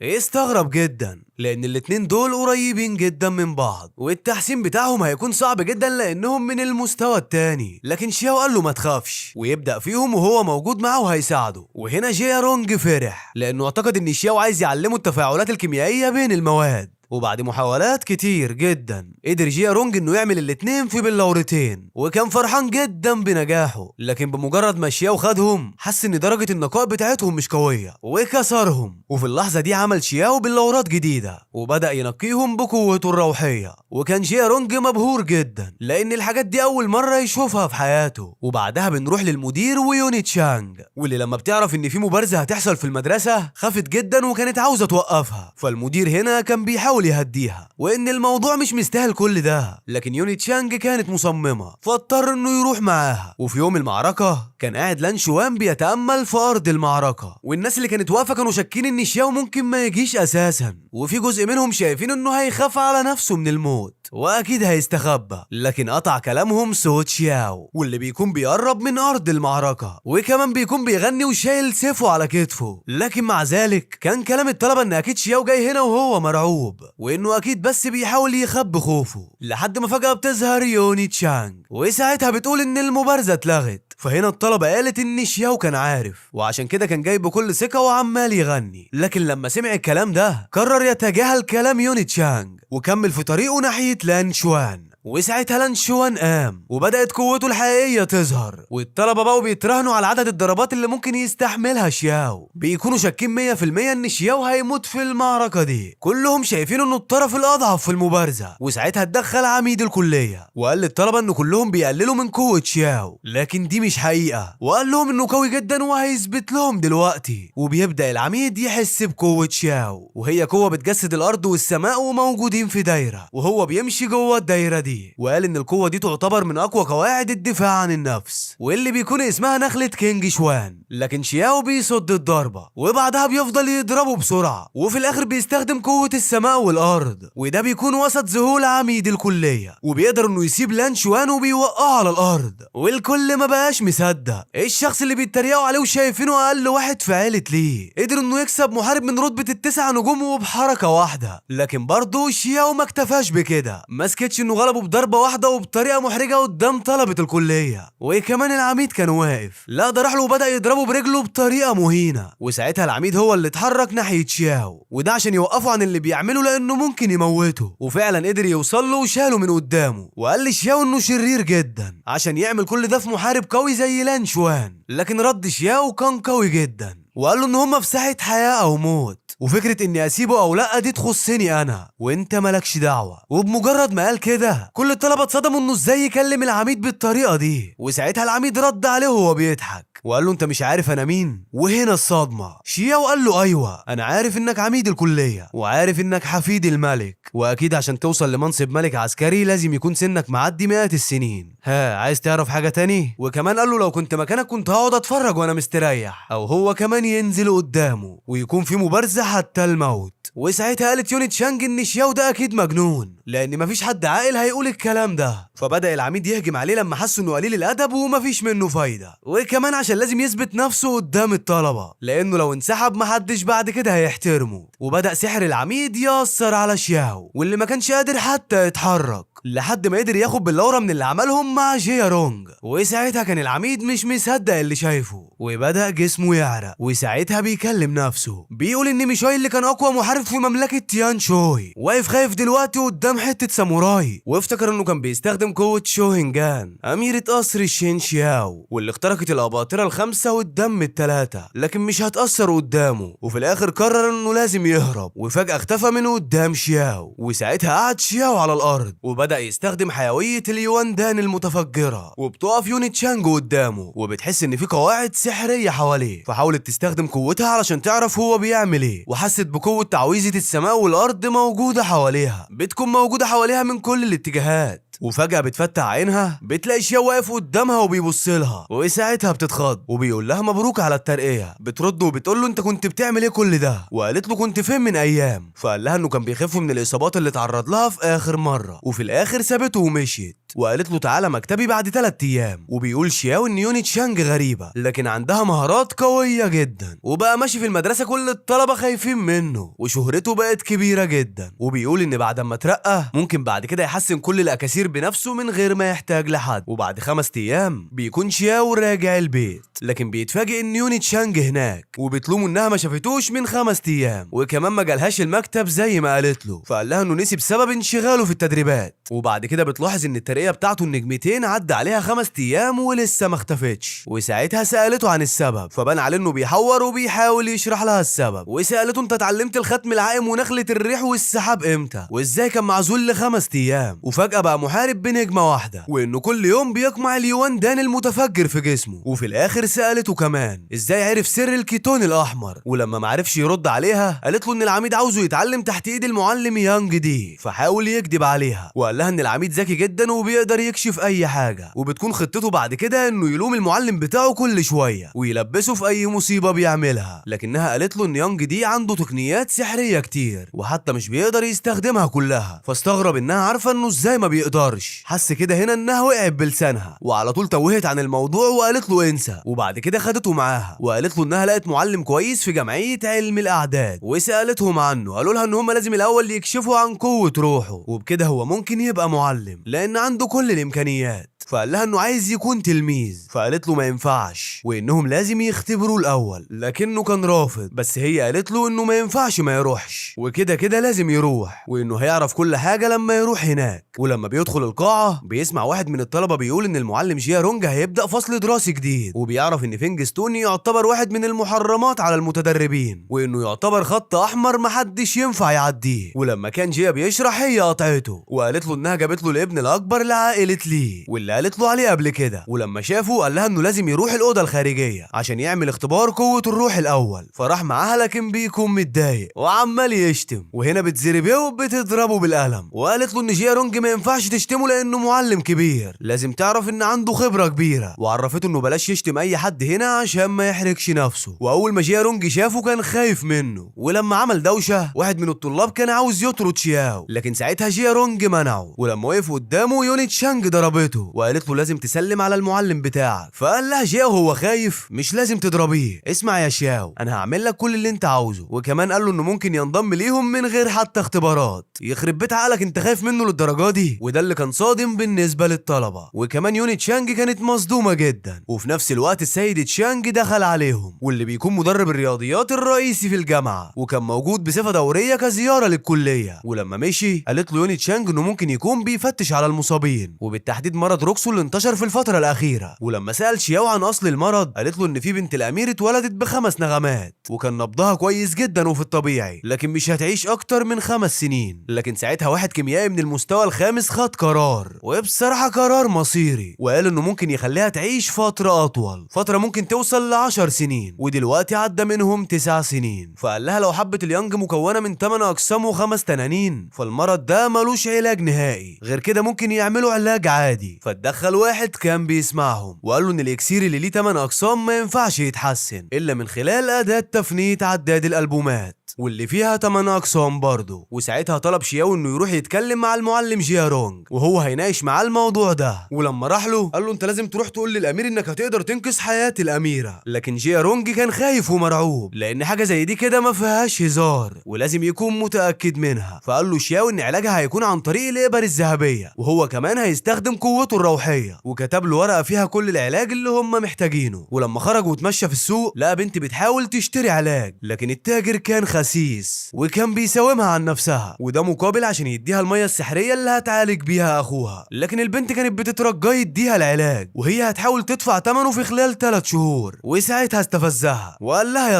استغرب جدا لان الاتنين دول قريبين جدا من بعض والتحسين بتاعهم هيكون صعب جدا لانهم من المستوى التاني، لكن شياو قال له ما تخافش ويبدا فيهم وهو موجود معه وهيساعده. وهنا جيا رونج فرح لانه اعتقد ان شياو عايز يعلمه التفاعلات الكيميائيه بين المواد، وبعد محاولات كتير جدا قدر جيا رونج انه يعمل الاتنين في بلورتين وكان فرحان جدا بنجاحه. لكن بمجرد ما شياو خدهم حس ان درجة النقاء بتاعتهم مش قوية وكسرهم، وفي اللحظة دي عمل شياو بلورات جديدة وبدأ ينقيهم بقوته الروحية، وكان جيا رونج مبهور جدا لان الحاجات دي اول مرة يشوفها في حياته. وبعدها بنروح للمدير ويوني تشانج واللي لما بتعرف ان في مبارزة هتحصل في المدرسة خافت جدا وكانت عاوزة توقفها، فالمدير هنا كان بيحاول يهديها وان الموضوع مش مستاهل كل ده، لكن يوني تشانج كانت مصممة فاضطر انه يروح معاها. وفي يوم المعركة كان قاعد لان شوان بيتأمل في ارض المعركة، والناس اللي كانت واقفة كانوا شاكين ان شياو ممكن ما يجيش اساسا، وفي جزء منهم شايفين انه هيخاف على نفسه من الموت. واكيد هيستخبى، لكن قطع كلامهم صوت شياو واللي بيكون بيقرب من ارض المعركة، وكمان بيكون بيغني وشايل سيفه على كتفه. لكن مع ذلك كان كلام الطلبة ان اكيد شياو جاي هنا وهو مرعوب، وانه اكيد بس بيحاول يخبي خوفه، لحد ما فجأة بتظهر يوني تشانج وساعتها بتقول ان المبارزة اتلغت. فهنا الطلبة قالت ان شياو كان عارف، وعشان كده كان جاي بكل ثقة وعمال يغني. لكن لما سمع الكلام ده قرر يتجاهل كلام يوني تشانج وكمل في طريقه ناحية لان شوان. وساعتها لان شوان قام وبدأت قوته الحقيقية تظهر، والطلبة بقوا بيتراهنوا على عدد الضربات اللي ممكن يستحملها شياو. بيكونوا شاكين 100% ان شياو هيموت في المعركة دي، كلهم شايفين انه الطرف الاضعف في المبارزة. وساعتها اتدخل عميد الكلية وقال للطلبة ان كلهم بيقللوا من قوة شياو، لكن دي مش حقيقة، وقال لهم انه قوي جدا وهيثبت لهم دلوقتي. وبيبدأ العميد يحس بقوة شياو، وهي قوة بتجسد الارض والسماء وموجودين في دايرة، وهو بيمشي جوه الدايرة دي. وقال ان القوة دي تعتبر من اقوى قواعد الدفاع عن النفس، واللي بيكون اسمها نخلة كينج شوان. لكن شياو بيصد الضربة وبعدها بيفضل يضربه بسرعة، وفي الاخر بيستخدم قوة السماء والارض، وده بيكون وسط ذهول عميد الكلية، وبيقدر انه يسيب لان شوان وبيوقعه على الارض. والكل ما بقاش مصدق الشخص اللي بيتريقوا عليه وشايفينه اقل واحد في عيلة ليه قدر انه يكسب محارب من رتبة ال9 نجوم وبحركة واحدة. لكن برضه شياو ما اكتفاش بكده، ما سكتش انه غلبه بضربة واحدة وبطريقة محرجة قدام طلبة الكلية. وكمان العميد كان واقف، لا ده راح له وبدأ يضربه برجله بطريقة مهينة. وساعتها العميد هو اللي اتحرك ناحية شياو، وده عشان يوقفه عن اللي بيعمله لانه ممكن يموته. وفعلا قدر يوصل له وشاله من قدامه، وقال لشياو انه شرير جدا عشان يعمل كل ده في محارب قوي زي لان شوان. لكن رد شياو كان قوي جدا وقال له ان هما في ساحة حياة او موت، وفكرة اني اسيبه او لا دي تخصني انا وانت مالكش دعوة. وبمجرد ما قال كده كل الطلبة اتصدموا انه ازاي يكلم العميد بالطريقة دي. وساعتها العميد رد عليه وهو بيضحك وقال له انت مش عارف انا مين؟ وهنا الصدمة، شياو قال له ايوه انا عارف انك عميد الكلية وعارف انك حفيد الملك، واكيد عشان توصل لمنصب ملك عسكري لازم يكون سنك معدي مئات السنين. ها عايز تعرف حاجة تاني؟ وكمان قال له لو كنت مكانك كنت هقعد اتفرج وانا مستريح، او هو كمان ينزل قدامه ويكون في مبارزة حتى الموت. وساعتها قالت يوني تشانج ان شياو ده اكيد مجنون، لان مفيش حد عاقل هيقول الكلام ده. فبدأ العميد يهجم عليه لما حس انه قليل الادب ومفيش منه فايدة، وكمان عشان لازم يثبت نفسه قدام الطلبة، لانه لو انسحب محدش بعد كده هيحترمه. وبدأ سحر العميد يأثر على شياو واللي ما كانش قادر حتى يتحرك، لحد ما قدر ياخد باللورة من اللي عملهم مع جيا رونج. وساعتها كان العميد مش مصدق اللي شايفه وبدأ جسمه يعرق. وساعتها بيكلم نفسه بيقول ان ميشوي اللي كان اقوى محارب في مملكة تيان شوي واقف خايف دلوقتي قدام حتة ساموراي، وافتكر انه كان بيستخدم قوة شوهنجان أميرة قصر الشين شياو واللي اخترقت الأباطرة ال5 والدم ال3، لكن مش هتأثر قدامه. وفي الآخر قرر انه لازم يهرب، وفجأة اختفى من قدام شياو. وساعتها قعد شياو على الأرض وبدأ يستخدم حيوية اليوان دان المتفجرة، وبتقف يوني تشانج قدامه وبتحس ان في قواعد سحرية حواليه، فحاولت تستخدم قوتها علشان تعرف هو بيعمل ايه، وحست بقوة تعويذة السماء والأرض موجودة حواليها، بتكون موجودة حواليها من كل الاتجاهات. وفجأة بتفتح عينها بتلاقي شياو واقف قدامها وبيبص لها، وساعتها بتتخض وبيقول لها مبروك على الترقية. بترد وبتقول له انت كنت بتعمل ايه كل ده؟ وقالت له كنت فين من ايام. فقال لها انه كان بيخف من الاصابات اللي اتعرض لها في اخر مرة، وفي الاخر سابته ومشيت. وقالت له تعالى مكتبي بعد 3 ايام. وبيقول شياو ان يوني تشانج غريبة لكن عندها مهارات قوية جدا، وبقى ماشي في المدرسة كل الطلبة خايفين منه، وشهرته بقت كبيرة جدا. وبيقول ان بعد ما اترقى ممكن بعد كده يحسن كل الاكاسير بنفسه من غير ما يحتاج لحد. وبعد 5 ايام بيكون شياو راجع البيت، لكن بيتفاجئ ان يوني تشانج هناك وبتلومه انها ما شافتوش من 5 ايام، وكمان ما جالهاش المكتب زي ما قالت له. فقال لها انه نسي بسبب انشغاله في التدريبات. وبعد كده بتلاحظ ان الترقية بتاعته النجمتين عدى عليها 5 ايام ولسه ما اختفتش. وساعتها سالته عن السبب، فبان عليه انه بيحور وبيحاول يشرح لها السبب. وسالته انت اتعلمت الختم العائم ونخلة الريح والسحاب امتى؟ وازاي كان معزول ل5 ايام وفجأة بقى محارب بنجمة واحدة، وانه كل يوم بيقمع اليوان دان المتفجر في جسمه. وفي الاخر سالته كمان ازاي عرف سر الكيتون الاحمر، ولما معرفش يرد عليها قالت له ان العميد عاوزه يتعلم تحت ايد المعلم يانج دي، فحاول يكذب عليها وقال لها ان العميد ذكي جدا بيقدر يكشف اي حاجة، وبتكون خطته بعد كده انه يلوم المعلم بتاعه كل شوية ويلبسه في اي مصيبة بيعملها. لكنها قالت له ان يانج دي عنده تقنيات سحرية كتير وحتى مش بيقدر يستخدمها كلها، فاستغرب انها عارفة انه ازاي ما بيقدرش. حس كده هنا انها وقعت بلسانها وعلى طول توهت عن الموضوع وقالت له انسى. وبعد كده خدته معاها وقالت له انها لقت معلم كويس في جمعية علم الاعداد وسألتهم عنه. قالوا لها ان هم لازم الاول يكشفوا عن قوة روحه وبكده هو ممكن يبقى معلم لان عنده كل الامكانيات. فقال لها انه عايز يكون تلميذ، فقالت له ما ينفعش وانهم لازم يختبروه الاول، لكنه كان رافض. بس هي قالت له انه ما ينفعش ما يروحش وكده كده لازم يروح وانه هيعرف كل حاجه لما يروح هناك. ولما بيدخل القاعه بيسمع واحد من الطلبه بيقول ان المعلم جيا رونج هيبدا فصل دراسي جديد، وبيعرف ان فينجستون يعتبر واحد من المحرمات على المتدربين وانه يعتبر خط احمر محدش ينفع يعديه. ولما كان جيا بيشرح هي قطعته وقالت له انها جابت له الابن الاكبر لعائله لي واللي قالت له عليه قبل كده. ولما شافه قال لها انه لازم يروح الاوضه الخارجيه عشان يعمل اختبار قوه الروح الاول، فراح معاها لكن بيكون متضايق وعمال يشتم. وهنا بتزربيه وبتضربه بالقلم وقالت له ان جيا رونج ما ينفعش تشتمه لانه معلم كبير، لازم تعرف ان عنده خبره كبيره. وعرفته انه بلاش يشتم اي حد هنا عشان ما يحرجش نفسه. واول ما جيا رونج شافه كان خايف منه، ولما عمل دوشه واحد من الطلاب كان عاوز يطرد شياو لكن ساعتها جيا رونج منعه. ولما وقف قدامه يوني تشانج ضربته وقالت له لازم تسلم على المعلم بتاعك. فقال لها جياو هو خايف مش لازم تضربيه، اسمع يا شياو انا هعمل لك كل اللي انت عاوزه. وكمان قال له انه ممكن ينضم ليهم من غير حتى اختبارات. يخرب بيت عقلك انت خايف منه للدرجه دي؟ وده اللي كان صادم بالنسبه للطلبه. وكمان يوني تشانج كانت مصدومه جدا. وفي نفس الوقت السيد تشانج دخل عليهم واللي بيكون مدرب الرياضيات الرئيسي في الجامعه وكان موجود بصفه دوريه كزياره للكليه. ولما مشي قالت له يوني تشانج انه ممكن يكون بيفتش على المصابين وبالتحديد مرض روكسو اللي انتشر في الفتره الاخيره. ولما سال شياو عن اصل المرض قالت له ان في بنت الامير اتولدت ب5 نغمات وكان نبضها كويس جدا وفي الطبيعي لكن مش هتعيش اكتر من 5 سنين. لكن ساعتها واحد كيميائي من المستوى الخامس خد قرار وبصراحه قرار مصيري وقال انه ممكن يخليها تعيش فتره اطول، فتره ممكن توصل ل10 سنين ودلوقتي عدى منهم 9 سنين. فقال لها لو حبه اليانج مكونه من 8 اجسام و5 تنانين فالمرض ده ملوش علاج نهائي، غير كده ممكن يعملوا علاج عادي. فاتدخل واحد كان بيسمعهم وقال له ان الاكسير اللي ليه 8 اقسام ما ينفعش يتحسن الا من خلال اداه تفنيت عداد الالبومات واللي فيها 8 اقسام برضه. وساعتها طلب شياو انه يروح يتكلم مع المعلم جيا رونج وهو هيناقش معاه الموضوع ده. ولما راح له قال له انت لازم تروح تقول للامير انك هتقدر تنقذ حياه الاميره. لكن جيا رونج كان خايف ومرعوب لان حاجه زي دي كده ما فيهاش هزار ولازم يكون متاكد منها. فقال له شياو ان علاجها هيكون عن طريق الابر الذهبيه وهو كمان هيستخدم قوته الروحيه، وكتب له ورقه فيها كل العلاج اللي هم محتاجينه. ولما خرج وتمشى في السوق لقى بنت بتحاول تشتري علاج لكن التاجر كان خسيس وكان بيساومها عن نفسها وده مقابل عشان يديها الميه السحريه اللي هتعالج بيها اخوها. لكن البنت كانت بتترجاه يديها العلاج وهي هتحاول تدفع ثمنه في خلال 3 شهور. وساعتها استفزها وقال لها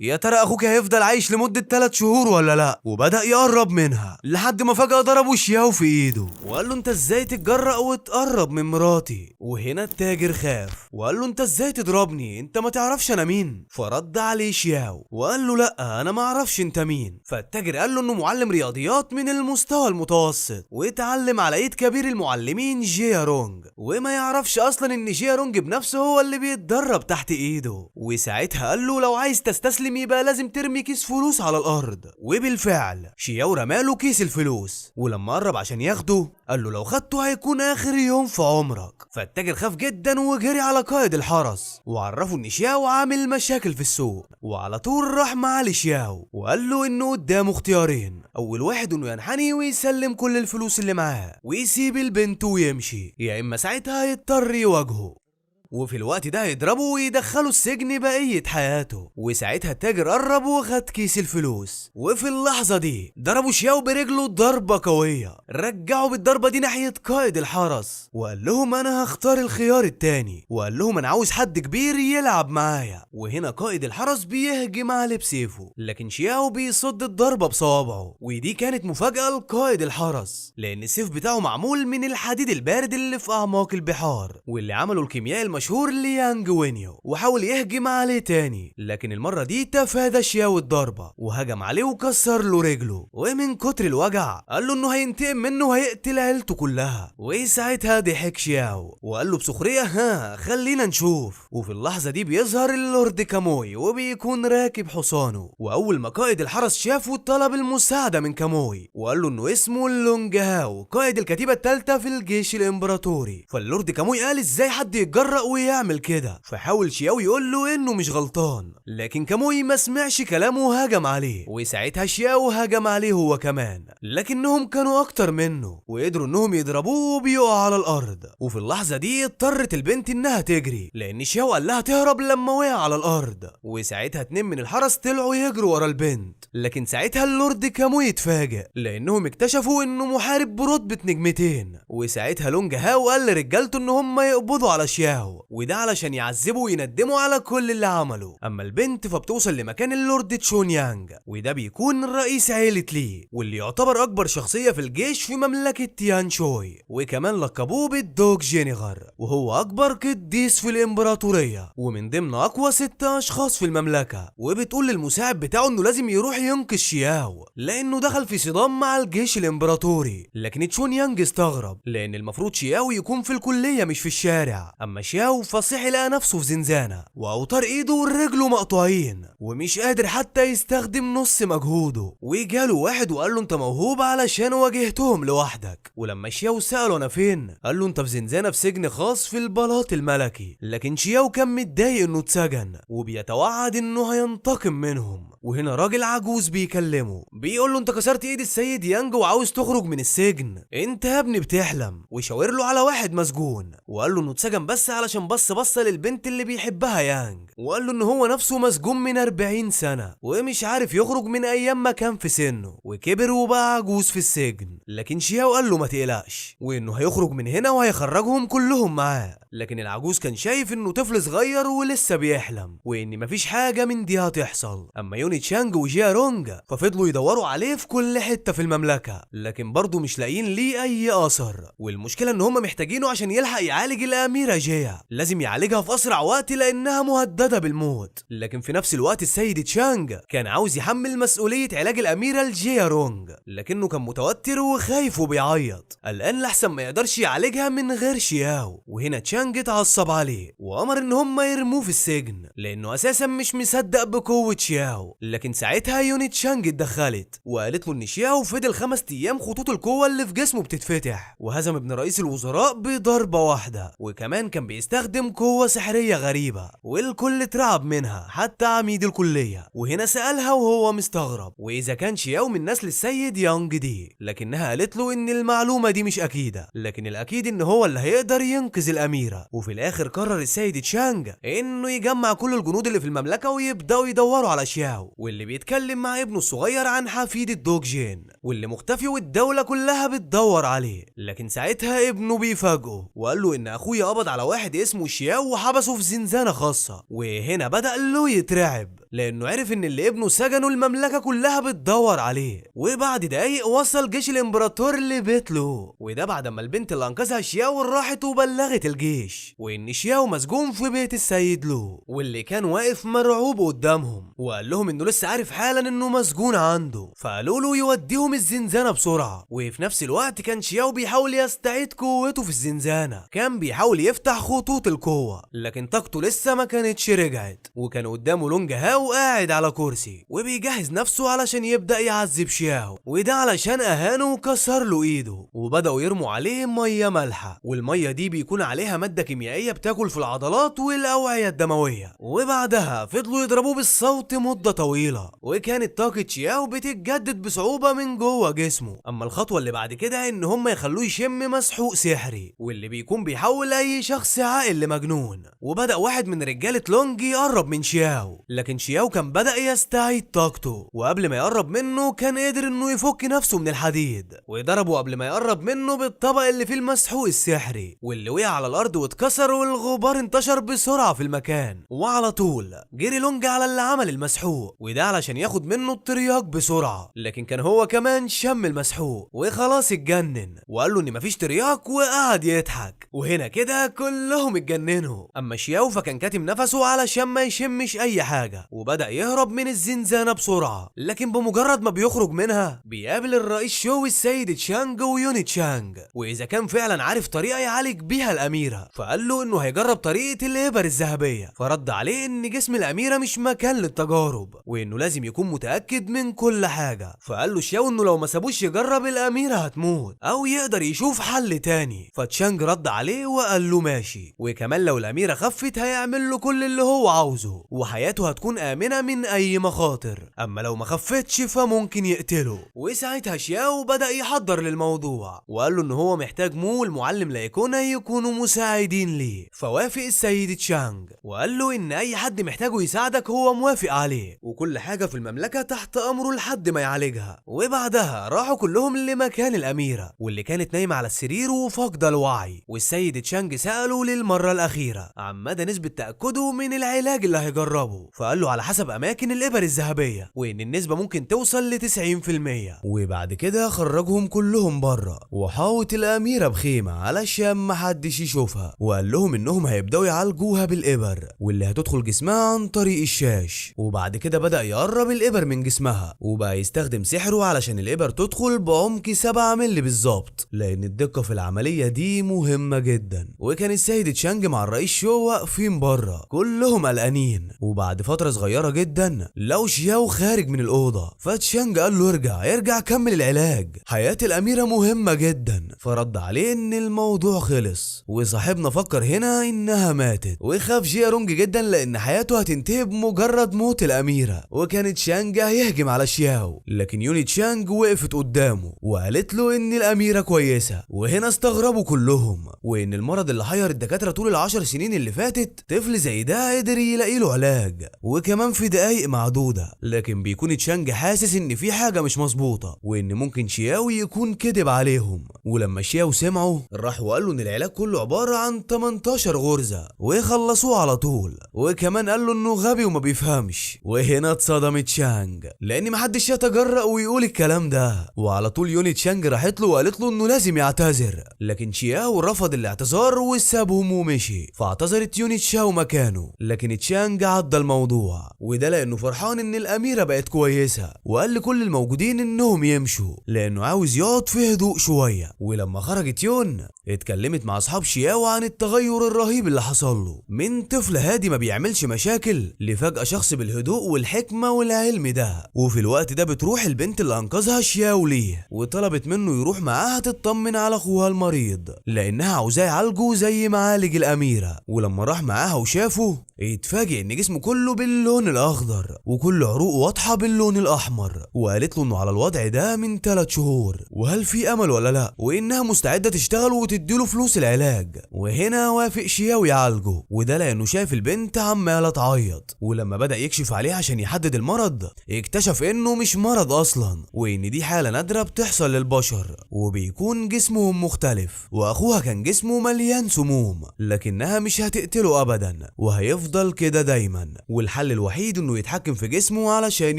يا ترى اخوك هيفضل عايش لمده 3 شهور ولا لا؟ وبدا يقرب منها لحد ما فجاه ضربه شياو في ايده وقال له انت ازاي تتجرأ وتقرب من مراتي؟ وهنا التاجر خاف وقال له انت ازاي تضربني؟ انت ما تعرفش انا مين؟ فرد عليه شياو وقال له لا انا ما اعرفش انت مين. فالتاجر قال له انه معلم رياضيات من المستوى المتوسط واتعلم على ايد كبير المعلمين جيا رونج وما يعرفش اصلا ان جيا رونج بنفسه هو اللي بيتدرب تحت ايده. وساعتها قال له لو عايز تستسلم يبقى لازم ترمي كيس فلوس على الارض. وبالفعل شياو رماله كيس الفلوس ولما قرب عشان ياخده قال له لو خدته هيكون اخر يوم في عمرك. فالتاجر خاف جدا وجري على قائد الحرس وعرفه ان شياو عامل مشاكل في السوق وعلى طول راح معاه لشياو وقال له انه قدامه اختيارين، اول واحد انه ينحني ويسلم كل الفلوس اللي معاه ويسيب البنت ويمشي، يا اما ساعتها يضطر يواجهه وفي الوقت ده هيضربه ويدخله السجن بقية حياته. وساعتها التاجر قرب وخد كيس الفلوس وفي اللحظة دي ضربوا شياو برجله ضربة قوية رجعوا بالضربة دي ناحية قائد الحرس وقال لهم انا هختار الخيار التاني وقال لهم انا عاوز حد كبير يلعب معايا. وهنا قائد الحرس بيهجم عليه بسيفه لكن شياو بيصد الضربة بصوابعه ودي كانت مفاجأة لقائد الحرس لان السيف بتاعه معمول من الحديد البارد اللي في اعماق البحار واللي عمله الكيميائي المشهور ليانج وينيو وحاول يهجم عليه تاني، لكن المرة دي تفادى شياو الضربة وهجم عليه وكسر له رجله، ومن كتر الوجع قال له انه هينتقم منه وهيقتل عيلته كلها. وساعتها ضحك شياو وقال له بسخرية ها خلينا نشوف. وفي اللحظة دي بيظهر اللورد كاموي وبيكون راكب حصانه، واول ما قائد الحرس شافه طلب المساعدة من كاموي وقال له انه اسمه لونج هاو قائد الكتيبة الثالثة في الجيش الامبراطوري. فاللورد كاموي قال ازاي حد يتجرأ ويعمل كده، فحاول شياو يقول له انه مش غلطان، لكن كاموي ما سمعش كلامه وهجم عليه. وساعتها شياو هجم عليه هو كمان، لكنهم كانوا اكتر منه وقدروا انهم يضربوه وبيقع على الارض. وفي اللحظة دي اضطرت البنت انها تجري لان شياو قال لها تهرب لما وقع على الارض. وساعتها 2 من الحرس طلعوا يجروا ورا البنت، لكن ساعتها اللورد كاموي اتفاجئ لانهم اكتشفوا انه محارب برتبة 2 نجمتين. وساعتها لونج هاو قال لرجالته ان هم يقبضوا على شياو، وده علشان يعذبوا ويندموا على كل اللي عمله. اما البنت فبتوصل لمكان اللورد تشون يانج، وده بيكون رئيس عيلة لي واللي يعتبر اكبر شخصية في الجيش في مملكة تيان شوي، وكمان لقبوه بالدوج جينيغر، وهو اكبر قديس في الامبراطورية ومن ضمن اقوى 6 اشخاص في المملكة. وبتقول للمساعد بتاعه انه لازم يروح ينقذ شياو لانه دخل في صدام مع الجيش الامبراطوري. لكن تشون يانج استغرب لان المفروض شياو يكون في الكلية مش في الشارع، اما شياو فصحي لقى نفسه في زنزانة واوتار ايده ورجله مقطوعين ومش قادر حتى يستخدم نص مجهوده. وجاله واحد وقال له انت موهوب علشان واجهتهم لوحدك. ولما شياو سأله انا فين قال له انت في زنزانة في سجن خاص في البلاط الملكي. لكن شياو كان متضايق انه اتسجن وبيتوعد انه هينتقم منهم. وهنا راجل عجوز بيكلمه بيقول له انت كسرت ايد السيد يانج وعاوز تخرج من السجن، انت يا ابني بتحلم. وشاور له على واحد مسجون وقال له انه اتسجن بس علشان بص للبنت اللي بيحبها يانج، وقال له ان هو نفسه مسجون من 40 سنة ومش عارف يخرج من ايام ما كان في سنه وكبر وبقى عجوز في السجن. لكن شياو قال له ما تقلقش وانه هيخرج من هنا وهيخرجهم كلهم معاه. لكن العجوز كان شايف انه طفل صغير ولسه بيحلم وان مفيش حاجة من دي هتحصل. اما يوني تشانج وجيا رونج ففضلوا يدوروا عليه في كل حتة في المملكة، لكن برضه مش لاقيين ليه اي اثر. والمشكلة ان هم محتاجينه عشان يلحق يعالج الاميرة جيا، لازم يعالجها في اسرع وقت لانها مهددة بالموت. لكن في نفس الوقت السيد تشانج كان عاوز يحمل مسؤولية علاج الاميرة لجيا رونج، لكنه كان متوتر وخايف وبيعيط قلقان لحسن ما يقدرش يعالجها من غير شياو. وهنا تشانج اتعصب عليه وامر ان هم يرموه في السجن لانه اساسا مش مصدق بقوة شياو. لكن ساعتها يوني تشانج اتدخلت وقالت له ان شياو فضل 5 ايام خطوط القوة اللي في جسمه بتتفتح وهزم ابن رئيس الوزراء بضربة واحدة، وكمان كان بيستخدم قوة سحرية غريبة والكل اترعب منها حتى عميد الكلية. وهنا سألها وهو مستغرب واذا كان شياو من نسل السيد يانج دي، لكنها قالت له ان المعلومة دي مش اكيدة، لكن الاكيد ان هو اللي هيقدر ينقذ الاميرة. وفي الاخر قرر السيد تشانج انه يجمع كل الجنود اللي في المملكة ويبداوا يدوروا على شياو، واللي بيتكلم مع ابنه الصغير عن حفيد الدوج جين واللي مختفي والدولة كلها بتدور عليه. لكن ساعتها ابنه بيفاجئه وقال له ان اخويا قبض على واحد اسمه شياو وحبسه في زنزانة خاصة. وهنا بدأ له يترعب لانه عرف ان اللي ابنه سجنه المملكة كلها بتدور عليه. وبعد دقايق وصل جيش الامبراطور لبيت له، وده بعد ما البنت اللي انقذها شياو راحت وبلغت الجيش وان شياو مسجون في بيت السيد لو، واللي كان واقف مرعوب قدامهم وقال لهم انه لسه عارف حالا انه مسجون عنده، فقالوا له يوديهم الزنزانة بسرعة. وفي نفس الوقت كان شياو بيحاول يستعيد قوته في الزنزانة، كان بيحاول يفتح خطوط القوة لكن طاقته لسه ما كانتش رجعت. وكان قدامه لونج هاو قاعد على كرسي وبيجهز نفسه علشان يبدأ يعذب شياو، وده علشان اهانه وكسر له ايده. وبدأوا يرموا عليه مية مالحة، والمية دي بيكون عليها مادة كيميائية بتاكل في العضلات والأوعية الدموية. وبعدها فضلوا يضربوه بالصوت مدة طويلة وكانت طاقة شياو بتتجدد بصعوبة من جوه جسمه. اما الخطوة اللي بعد كده ان هم يخلوه يشم مسحوق سحري واللي بيكون بيحول اي شخص عاقل لمجنون. وبدأ واحد من رجالة لونج يقرب من شياو، لكن شياو كان بدأ يستعيد طاقته، وقبل ما يقرب منه كان قادر انه يفك نفسه من الحديد، وضربه قبل ما يقرب منه بالطبق اللي فيه المسحوق السحري، واللي وقع على الارض واتكسر، والغبار انتشر بسرعة في المكان. وعلى طول جري لونج على اللي عمل المسحوق، وده علشان ياخد منه الترياق بسرعة، لكن كان هو كمان شم المسحوق وخلاص اتجنن، وقال له ان مفيش ترياق وقعد يضحك. وهنا كده كلهم اتجننوا. اما شياو فكان كاتم نفسه علشان ما يشمش اي حاجة، وبدأ يهرب من الزنزانة بسرعة، لكن بمجرد ما بيخرج منها بيقابل الرئيس شو السيد تشانج ويوني تشانج، واذا كان فعلا عارف طريقة يعالج بيها الاميرة، فقال له انه هيجرب طريقة الابر الذهبية، فرد عليه ان جسم الاميرة مش مكان للتجارب، وانه لازم يكون متأكد من كل حاجة. فقال له شياو انه لو ما سابوش يجرب الاميرة هتموت، او يقدر يشوف حل تاني. فتشانج رد عليه وقال له ماشي، وكمان لو الاميرة خفت هيعمل له كل اللي هو عاوزه، وحياته هتكون امنة من اي مخاطر، اما لو ما خفتش فممكن يقتله. وساعتها شياو بدأ يحضر للموضوع، وقال له ان هو محتاج مو والمعلم لايكونا يكونوا مساعدين ليه. فوافق السيد تشانج وقال له ان اي حد محتاجه يساعدك هو موافق عليه، وكل حاجة في المملكة تحت امره لحد ما يعالجها. وبعدها راحوا كلهم لمكان الاميرة، واللي كانت نايمة على السرير وفاقدة الوعي، والسيد تشانج سأله للمرة الاخيرة عن مدى نسبة تأكده من العلاج اللي هيجربه، فقال له على حسب اماكن الابر الذهبية، وان النسبة ممكن توصل ل 90%. وبعد كده خرجهم كلهم بره، وحاوت الاميرة بخيمة علشان محدش يشوفها، وقال لهم انهم هيبدأوا يعالجوها بالابر، واللي هتدخل جسمها عن طريق الشاش. وبعد كده بدأ يقرب الابر من جسمها، وبقى يستخدم سحره علشان الابر تدخل بعمق 7 مللي بالظبط، لان الدقة في العملية دي مهمة جدا. وكان السيد تشانج مع الرئيس شو واقفين بره كلهم قلقانين. وبعد فترة صغيرة جدا لو شياو خارج من الأوضة، فتشانج قال له ارجع كمل العلاج، حياة الأميرة مهمة جدا. فرد عليه ان الموضوع خلص، وصاحبنا فكر هنا انها ماتت، وخاف جيرونج جدا لان حياته هتنتهي بمجرد موت الأميرة، وكان تشانج هيهجم على شياو، لكن يوني تشانج وقفت قدامه وقالت له ان الأميرة كويسة. وهنا استغربوا كلهم، وان المرض اللي حير الدكاترة طول ال10 سنين اللي فاتت طفل زي ده قدر يلاقي له علاج، وكمان في دقايق معدودة. لكن بيكون تشانج حاسس ان في حاجة مش مظبوطة، وان ممكن شياو يكون كذب عليهم. ولما شياو سمعوا راح وقال له ان العلاج كله عبارة عن 18 غرزة ويخلصوه على طول، وكمان قال له انه غبي وما بيفهمش. وهنا اتصدم تشانج لان محدش يتجرأ ويقول الكلام ده، وعلى طول يوني تشانج راحت له وقالت له انه لازم يعتذر، لكن شياو رفض الاعتذار وسابهم ومشي. فاعتذرت يوني تشاو مكانه، لكن تشانج عدى الموضوع، وده لانه فرحان ان الاميرة بقت كويسة، وقال لكل الموجودين انهم يمشوا لانه عاوز يقعد في هدوء شوية. ولما خرجت يون اتكلمت مع اصحاب شياو عن التغير الرهيب اللي حصل له، من طفل هادي ما بيعملش مشاكل لفجأة شخص بالهدوء والحكمة والعلم ده. وفي الوقت ده بتروح البنت اللي انقذها شياو ليه، وطلبت منه يروح معاها تطمن على اخوها المريض لانها عاوزاه يعالجه زي ما عالج الاميرة. ولما راح معاها وشافه اتفاجئ ان جسمه كله باللون الاخضر، وكل عروقه واضحة باللون الاحمر، وقالت له انه على الوضع ده من 3 شهور، وهل في امل ولا لا، وانها مستعدة تشتغل وتديله فلوس العلاج. وهنا وافق شياو يعالجه، وده لانه شايف البنت عمالة تعيط. ولما بدأ يكشف عليها عشان يحدد المرض اكتشف انه مش مرض اصلا، وان دي حالة نادرة بتحصل للبشر وبيكون جسمهم مختلف. واخوها كان جسمه مليان سموم، لكنها مش هتقتله ابدا وهيفضل كده دايما، والحل الوحيد انه يتحكم في جسمه علشان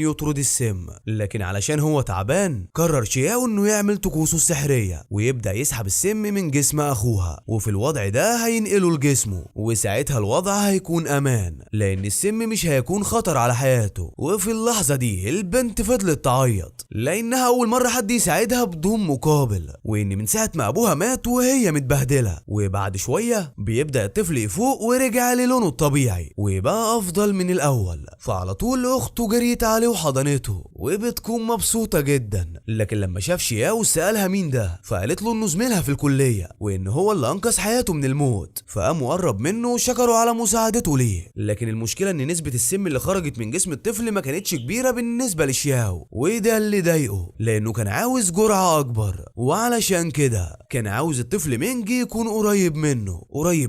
يطرد السم. لكن علشان هو تعبان قرر شياو انه يعمل طقوسه السحرية ويبدأ يسحب السم من جسم اخوها، وفي الوضع ده هينقله لجسمه، وساعتها الوضع هيكون امان لان السم مش هيكون خطر على حياته. وفي اللحظة دي البنت فضلت تعيط لانها اول مرة حد يساعدها بدون مقابل، وان من ساعة ما ابوها مات وهي متبهدلة. وبعد شوية بيبدأ الطفل يفوق ورجع للونه الطبيعي ويبقى افضل من الاول. فعلى طول اخته جريت عليه وحضنته وبتكون مبسوطة جدا. لكن لما شاف شياو سألها مين ده، فقالت له انه زميلها في الكلية وان هو اللي انقذ حياته من الموت. فقام قرب منه وشكروا على مساعدته ليه. لكن المشكلة ان نسبة السم اللي خرجت من جسم الطفل ما كانتش كبيرة بالنسبة لشياو، وده اللي ضايقه لانه كان عاوز جرعة اكبر. وعلشان كده كان عاوز الطفل مينج يكون قريب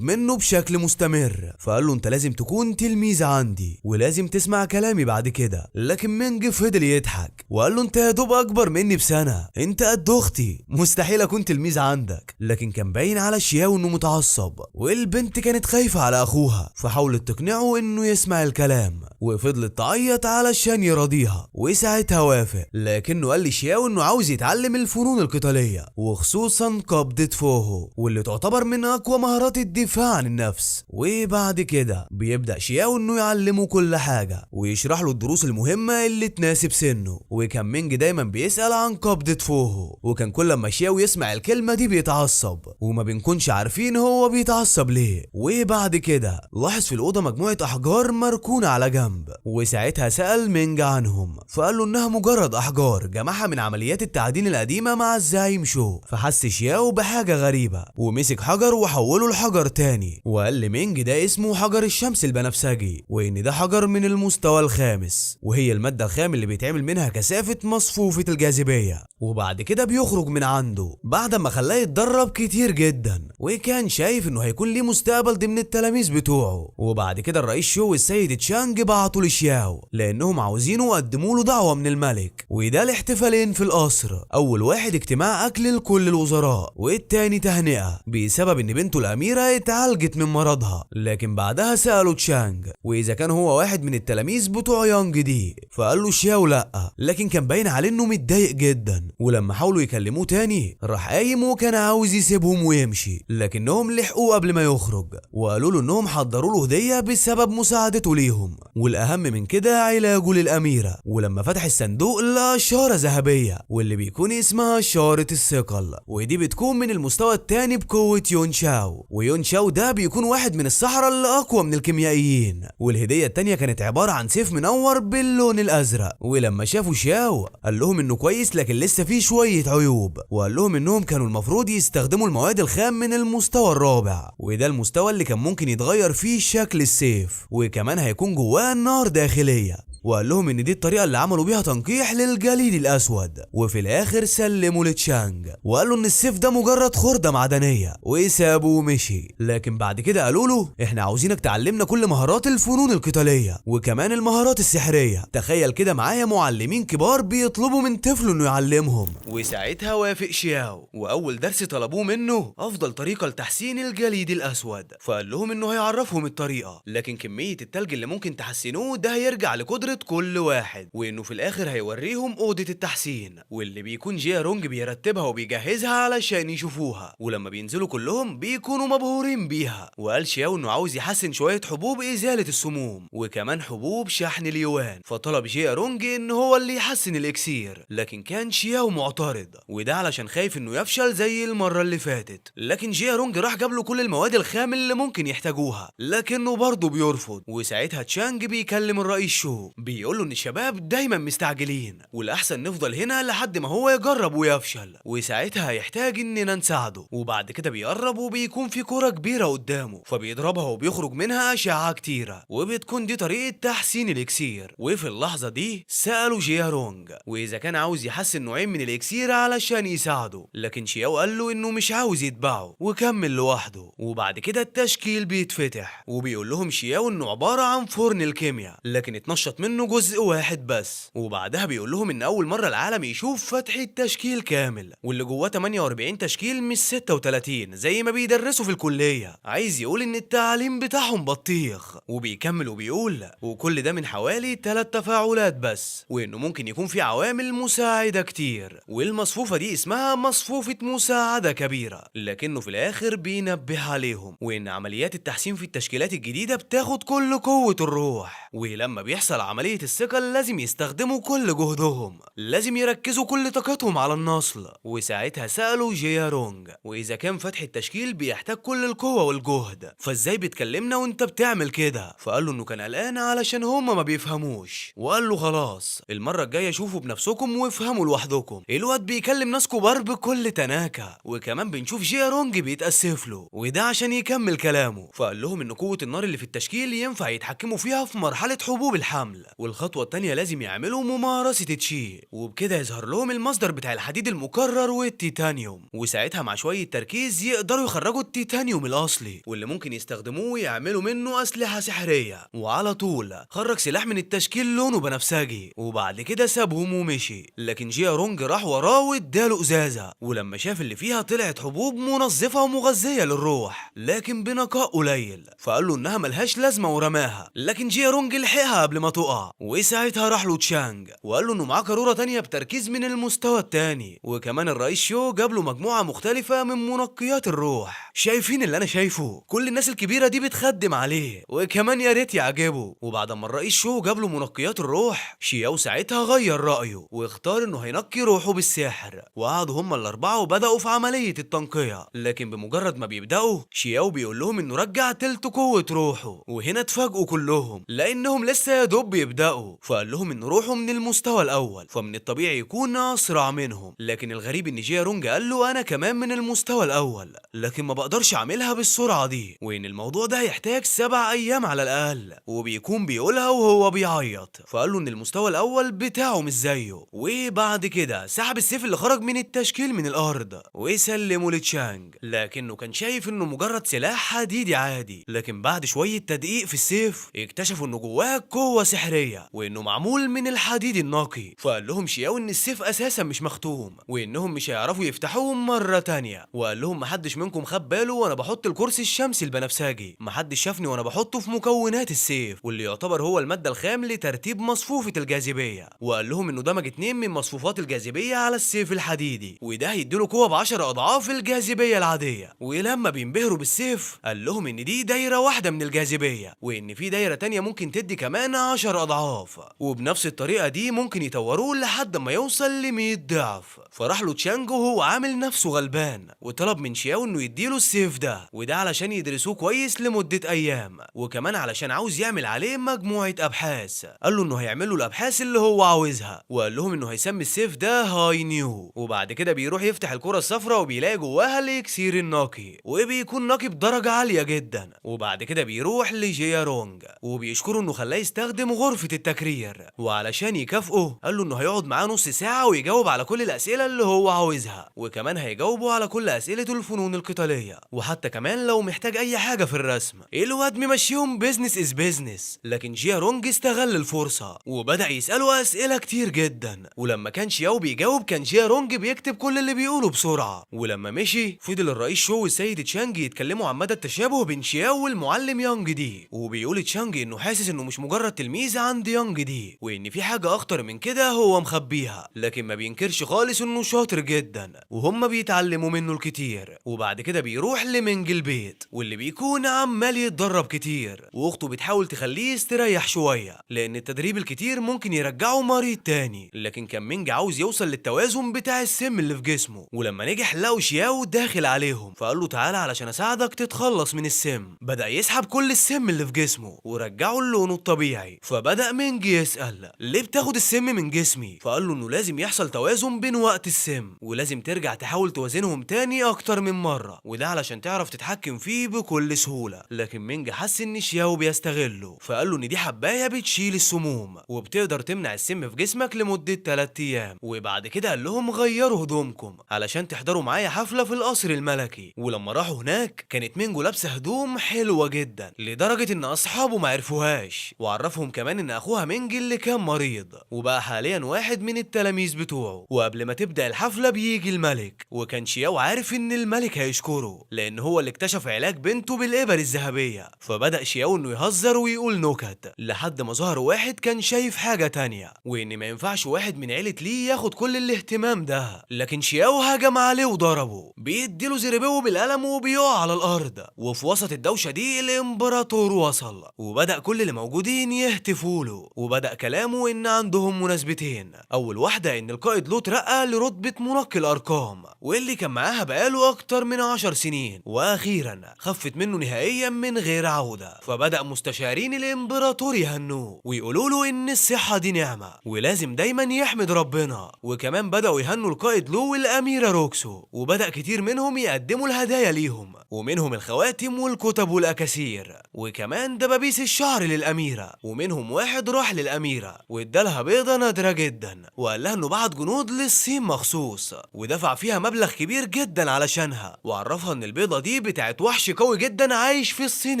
منه بشكل مستمر. فقال له انت لازم تكون تلميذ عندي ولازم تسمع كلامي بعد كده. لكن مينج فضل يضحك وقال له انت يا دوب اكبر مني بسنة، انت قد اختي، مستحيل اكون تلميذ عندك. لكن كان باين على شياو انه متعصب، والبنت كانت خايفة على اخوها، فحاولت تقنعه انه يسمع الكلام وفضلت تعيط علشان يراضيها. وساعتها وافق، لكنه قال لشياو انه عاوز يتعلم الفنون القتالية وخصوصا قبضة فوهو، واللي تعتبر من اقوى مهارات الدفاع عن النفس. وبعد كده بيبدأ شياو انه يعلمه كل حاجة ويشرح له الدروس المهمة اللي تناسب سنه. وكان مينج دايما بيسأل عن قبضة فوهو، وكان كل ما شياو يسمع الكلمة دي بيتعصب وما بنكونش عارفين هو بيتعصب ليه. وبعد كده لاحظ في الأوضة مجموعة أحجار مركونة على جنب، وساعتها سأل مينج عنهم فقال له انها مجرد أحجار جمعها من عمليات التعدين القديمة مع الزعيم شو. فحس شياو بحاجة غريبة ومسك حجر وحوله لحجر تاني، وقال لمينج ده اسمه حجر الشمس البنفسجي، وان ده حجر من المستوى الخامس، وهي المادة الخام اللي بيتعمل منها كثافة مصفوفة الجاذبية. وبعد كده بيخرج من عنده بعد ما خلاه يتدرب كتير جدا، وكان شايف انه هيكون ليه مستقبل ضمن التلاميذ بتوعه. وبعد كده الرئيس شو والسيد تشانج بعتوا لشياو لانهم عاوزينه وقدموا له دعوة من الملك، وده الاحتفالين في القصر. اول واحد اجتماع اكل لكل الوزراء، والتاني تهنئة بسبب ان بنته الاميرة اتعالجت من مرضها. لكن بعدها سألوا تشانج واذا كان هو واحد من التلاميذ بتوع يانج دي، فقال له شياو لا، لكن كان باين عليه انه متضايق جدا. ولما حاولوا يكلموه تاني راح قايم وكان عاوز يسيبهم ويمشي، لكنهم لحقوه قبل ما يخرج وقالوا له انهم حضروا له هدية بسبب مساعدته ليهم، والاهم من كده علاجه للاميرة. ولما فتح الصندوق لقى شارة ذهبية واللي بيكون اسمها شارة الثقل، ودي بتكون من المستوى التاني بقوة يون شاو. ويون شاو ده بيكون واحد من السحرة اللي اقوى من الكيميائيين. والهدية التانية كانت عبارة عن سيف منور باللون الازرق. ولما شافوا شاو قال لهم انه كويس لكن لسه فيه شوية عيوب، وقال لهم انهم كانوا المفروض يستخدموا المواد الخام من المستوى الرابع، وده المستوى اللي كان ممكن يتغير فيه شكل السيف، وكمان هيكون جواه نار داخلية. وقال لهم ان دي الطريقه اللي عملوا بيها تنقيح للجليد الاسود. وفي الاخر سلموا لتشانج وقالوا ان السيف ده مجرد خرده معدنيه، وسابه ومشي. لكن بعد كده قالوا له احنا عاوزينك تعلمنا كل مهارات الفنون القتاليه وكمان المهارات السحريه. تخيل كده معايا معلمين كبار بيطلبوا من طفل انه يعلمهم. وساعتها وافق شياو، واول درس طلبوه منه افضل طريقه لتحسين الجليد الاسود. فقال لهم انه هيعرفهم الطريقه، لكن كميه التلج اللي ممكن تحسنوه ده هيرجع لقدره كل واحد، وانه في الاخر هيوريهم اوضه التحسين واللي بيكون جيا رونج بيرتبها وبيجهزها علشان يشوفوها. ولما بينزلوا كلهم بيكونوا مبهورين بيها. وقال شياو انه عاوز يحسن شويه حبوب ازاله السموم وكمان حبوب شحن اليوان. فطلب جيا رونج ان هو اللي يحسن الاكسير، لكن كان شياو معترض، وده علشان خايف انه يفشل زي المره اللي فاتت. لكن جيا رونج راح جاب له كل المواد الخام اللي ممكن يحتاجوها، لكنه برضه بيرفض. وساعتها تشانج بيكلم الرئيس شو بيقول له ان الشباب دايما مستعجلين والاحسن نفضل هنا لحد ما هو يجرب ويفشل، وساعتها هيحتاج اننا نساعده. وبعد كده بيقرب وبيكون في كرة كبيرة قدامه فبيضربها وبيخرج منها اشعة كتيرة، وبتكون دي طريقة تحسين الاكسير. وفي اللحظة دي سألوا جيا رونج واذا كان عاوز يحسن نوعين من الاكسير علشان يساعده، لكن شياو قال له انه مش عاوز يتبعه وكمل لوحده. وبعد كده التشكيل بيتفتح وبيقول لهم شياو انه عبارة عن فرن الكيمياء لكن اتنشط منه جزء واحد بس. وبعدها بيقول لهم ان اول مرة العالم يشوف فتح التشكيل كامل واللي جواه 48 تشكيل مش 36 زي ما بيدرسوا في الكلية. عايز يقول ان التعليم بتاعهم بطيخ. وبيكمل وبيقول وكل ده من حوالي 3 تفاعلات بس، وانه ممكن يكون في عوامل مساعدة كتير، والمصفوفة دي اسمها مصفوفة مساعدة كبيرة. لكنه في الاخر بينبه عليهم وان عمليات التحسين في التشكيلات الجديدة بتاخد كل قوة الروح، ولما بيحصل عملية عملية الثقل لازم يستخدموا كل جهدهم، لازم يركزوا كل طاقتهم على النصل. وساعتها سألوا جيا رونج وإذا كان فتح التشكيل بيحتاج كل القوة والجهد، فازاي بتكلمنا وانت بتعمل كده؟ فقال له انه كان قلقان علشان هما ما بيفهموش، وقال له خلاص المرة الجاية شوفوا بنفسكم وافهموا لوحدكم. الواد بيكلم ناس كبار بكل تناكة، وكمان بنشوف جيا رونج بيتأسف له وده عشان يكمل كلامه. فقال لهم ان قوة النار اللي في التشكيل ينفع يتحكموا فيها في مرحلة حبوب الحمل، والخطوة التانية لازم يعملوا ممارسة تشي، وبكده يظهر لهم المصدر بتاع الحديد المكرر والتيتانيوم، وساعتها مع شوية تركيز يقدروا يخرجوا التيتانيوم الأصلي واللي ممكن يستخدموه ويعملوا منه أسلحة سحرية. وعلى طول خرج سلاح من التشكيل لونه بنفسجي، وبعد كده سابهم ومشي. لكن جيا رونج راح وراه واداله ازازة، ولما شاف اللي فيها طلعت حبوب منظفة ومغذية للروح لكن بنقاء قليل، فقال له انها ملهاش لازمة ورماها. لكن جيا رونج لحقها قبل ما تقع، وساعتها راح له تشانج وقال له انه معاه قارورة تانية بتركيز من المستوى التاني، وكمان الرئيس شو جاب له مجموعة مختلفة من منقيات الروح. شايفين اللي انا شايفه؟ كل الناس الكبيرة دي بتخدم عليه، وكمان يا ريت يعجبه. وبعد ما الرئيس شو جاب له منقيات الروح، شياو ساعتها غير رأيه واختار انه هينقي روحه بالسحر، وقعدوا هما الاربعة وبدأوا في عملية التنقية. لكن بمجرد ما بيبدأوا شياو بيقول لهم انه رجع تلت قوة روحه، وهنا اتفاجئوا كلهم لانهم لسه يا دوب بيبدأوا. فقال لهم ان روحه من المستوى الاول، فمن الطبيعي يكون اسرع منهم. لكن الغريب ان جيا رونج قال له انا كمان من المستوى الاول، لكن ما بقدرش اعملها بالسرعة دي، وان الموضوع ده هيحتاج 7 ايام على الاقل، وبيكون بيقولها وهو بيعيط. فقال له ان المستوى الاول بتاعه مش زيه. وبعد كده سحب السيف اللي خرج من التشكيل من الارض وسلمه لتشانج، لكنه كان شايف انه مجرد سلاح حديدي عادي. لكن بعد شوية تدقيق في السيف اكتشفوا انه جواه قوة سحرية وانه معمول من الحديد النقي. فقال لهم شياو ان السيف اساسا مش مختوم، وانهم مش هيعرفوا يفتحوه مرة تانية. وقال لهم محدش منكم خد باله وانا بحط الكرسي الشمسي البنفسجي، محدش شافني وانا بحطه في مكونات السيف، واللي يعتبر هو المادة الخام لترتيب مصفوفة الجاذبية. وقال لهم انه دمج 2 من مصفوفات الجاذبية على السيف الحديدي، وده هيديله قوة ب10 اضعاف الجاذبية العادية. ولما بينبهروا بالسيف قال لهم ان دي دايرة واحدة من الجاذبية، وان في دايرة تانية ممكن تدي كمان 10 اضعاف، وبنفس الطريقة دي ممكن يطوروه لحد ما يوصل ل100 ضعف. فراح له تشانج وهو عامل نفسه غلبان، وطلب من شياو انه يديله السيف ده، وده علشان يدرسوه كويس لمدة ايام، وكمان علشان عاوز يعمل عليه مجموعة ابحاث. قال له انه هيعمل له الابحاث اللي هو عاوزها، وقال لهم انه هيسمي السيف ده هاي نيو. وبعد كده بيروح يفتح الكرة الصفراء وبيلاقي جواها الاكسير النقي، وبيكون نقي بدرجة عالية جدا. وبعد كده بيروح لجيا رونج وبيشكره انه خلاه يستخدم غرفة التكرير، وعلشان يكافئه قال له انه هيقعد معاه نص ساعة ويجاوب على كل الاسئلة اللي هو عاوزها، وكمان هيجاوبه على كل اسئلة الفنون القتالية، وحتى كمان لو محتاج اي حاجة في الرسم. الواد ممشيهم بيزنس از بيزنس. لكن جيا رونج استغل الفرصة وبدأ يسأله اسئلة كتير جدا، ولما كان شياو بيجاوب كان جيا رونج بيكتب كل اللي بيقوله بسرعة. ولما مشي فضل الرئيس شو والسيد تشانج يتكلموا عن مدى التشابه بين شياو والمعلم يانج دي، وبيقول تشانج انه حاسس انه مش مجرد تلميذ عند يانج دي، وان في حاجة اخطر من كده هو مخبيها. لكن ما بينكرش خالص انه شاطر جدا وهم بيتعلموا منه الكتير. وبعد كده بيروح لمنج البيت واللي بيكون عمال يتدرب كتير، واخته بتحاول تخليه يستريح شوية لان التدريب الكتير ممكن يرجعه مريض تاني. لكن كان مينج عاوز يوصل للتوازن بتاع السم اللي في جسمه، ولما نجح لقوا شياو داخل عليهم، فقال له تعالى علشان اساعدك تتخلص من السم. بدأ يسحب كل السم اللي في جسمه ورجعه للونه الطبيعي. فبدأ مينج يسأل ليه بتاخد السم من جسمي؟ فقال له انه لازم يحصل توازن بين وقت السم، ولازم ترجع تحاول توازنهم تاني اكتر من مرة، وده علشان تعرف تتحكم فيه بكل سهولة. لكن مينج حس ان شياو بيستغله، فقال له ان دي حباية بتشيل السموم وبتقدر تمنع السم في جسمك لمدة 3 ايام. وبعد كده قال لهم غيروا هدومكم علشان تحضروا معايا حفلة في القصر الملكي. ولما راحوا هناك كانت مينجو لابسة هدوم حلوة جدا لدرجة ان اصحابه ما عرفوهاش، وعرفهم كمان ان اخوها مينج اللي كان مريض وبقى حاليا واحد من التلاميذ بتوعه. وقبل ما تبدأ الحفلة بيجي الملك، وكان شياو عارف ان الملك هيشكره لان هو اللي اكتشف علاج بنته بالابر الذهبية. فبدأ شياو انه يهزر ويقول نكت لحد ما ظهر واحد كان شايف حاجة تانية، وان ما ينفعش واحد من عيلة لي ياخد كل الاهتمام ده. لكن شياو هجم عليه وضربه، بيديله زربوه بالقلم وبيقع على الارض. وفي وسط الدوشة دي الامبراطور وصل، وبدأ كل اللي موجودين يهتفوا عرفوله، وبدأ كلامه إن عندهم مناسبتين. أول واحدة إن القائد لو اترقى لرتبة منقي الأرقام، واللي كان معاها بقاله أكتر من 10 سنين، وأخيرا خفت منه نهائيا من غير عودة. فبدأ مستشارين الإمبراطور يهنوه ويقولوا له إن الصحة دي نعمة ولازم دايما يحمد ربنا. وكمان بدأوا يهنوا القائد لو والأميرة روكسو، وبدأ كتير منهم يقدموا الهدايا ليهم، ومنهم الخواتم والكتب والأكاسير، وكمان دبابيس الشعر للأميرة. ومنهم واحد راح للأميرة وادالها بيضة نادرة جدا، وقال لها إنه بعت جنود للصين مخصوص ودفع فيها مبلغ كبير جدا علشانها، وعرفها إن البيضة دي بتاعت وحش قوي جدا عايش في الصين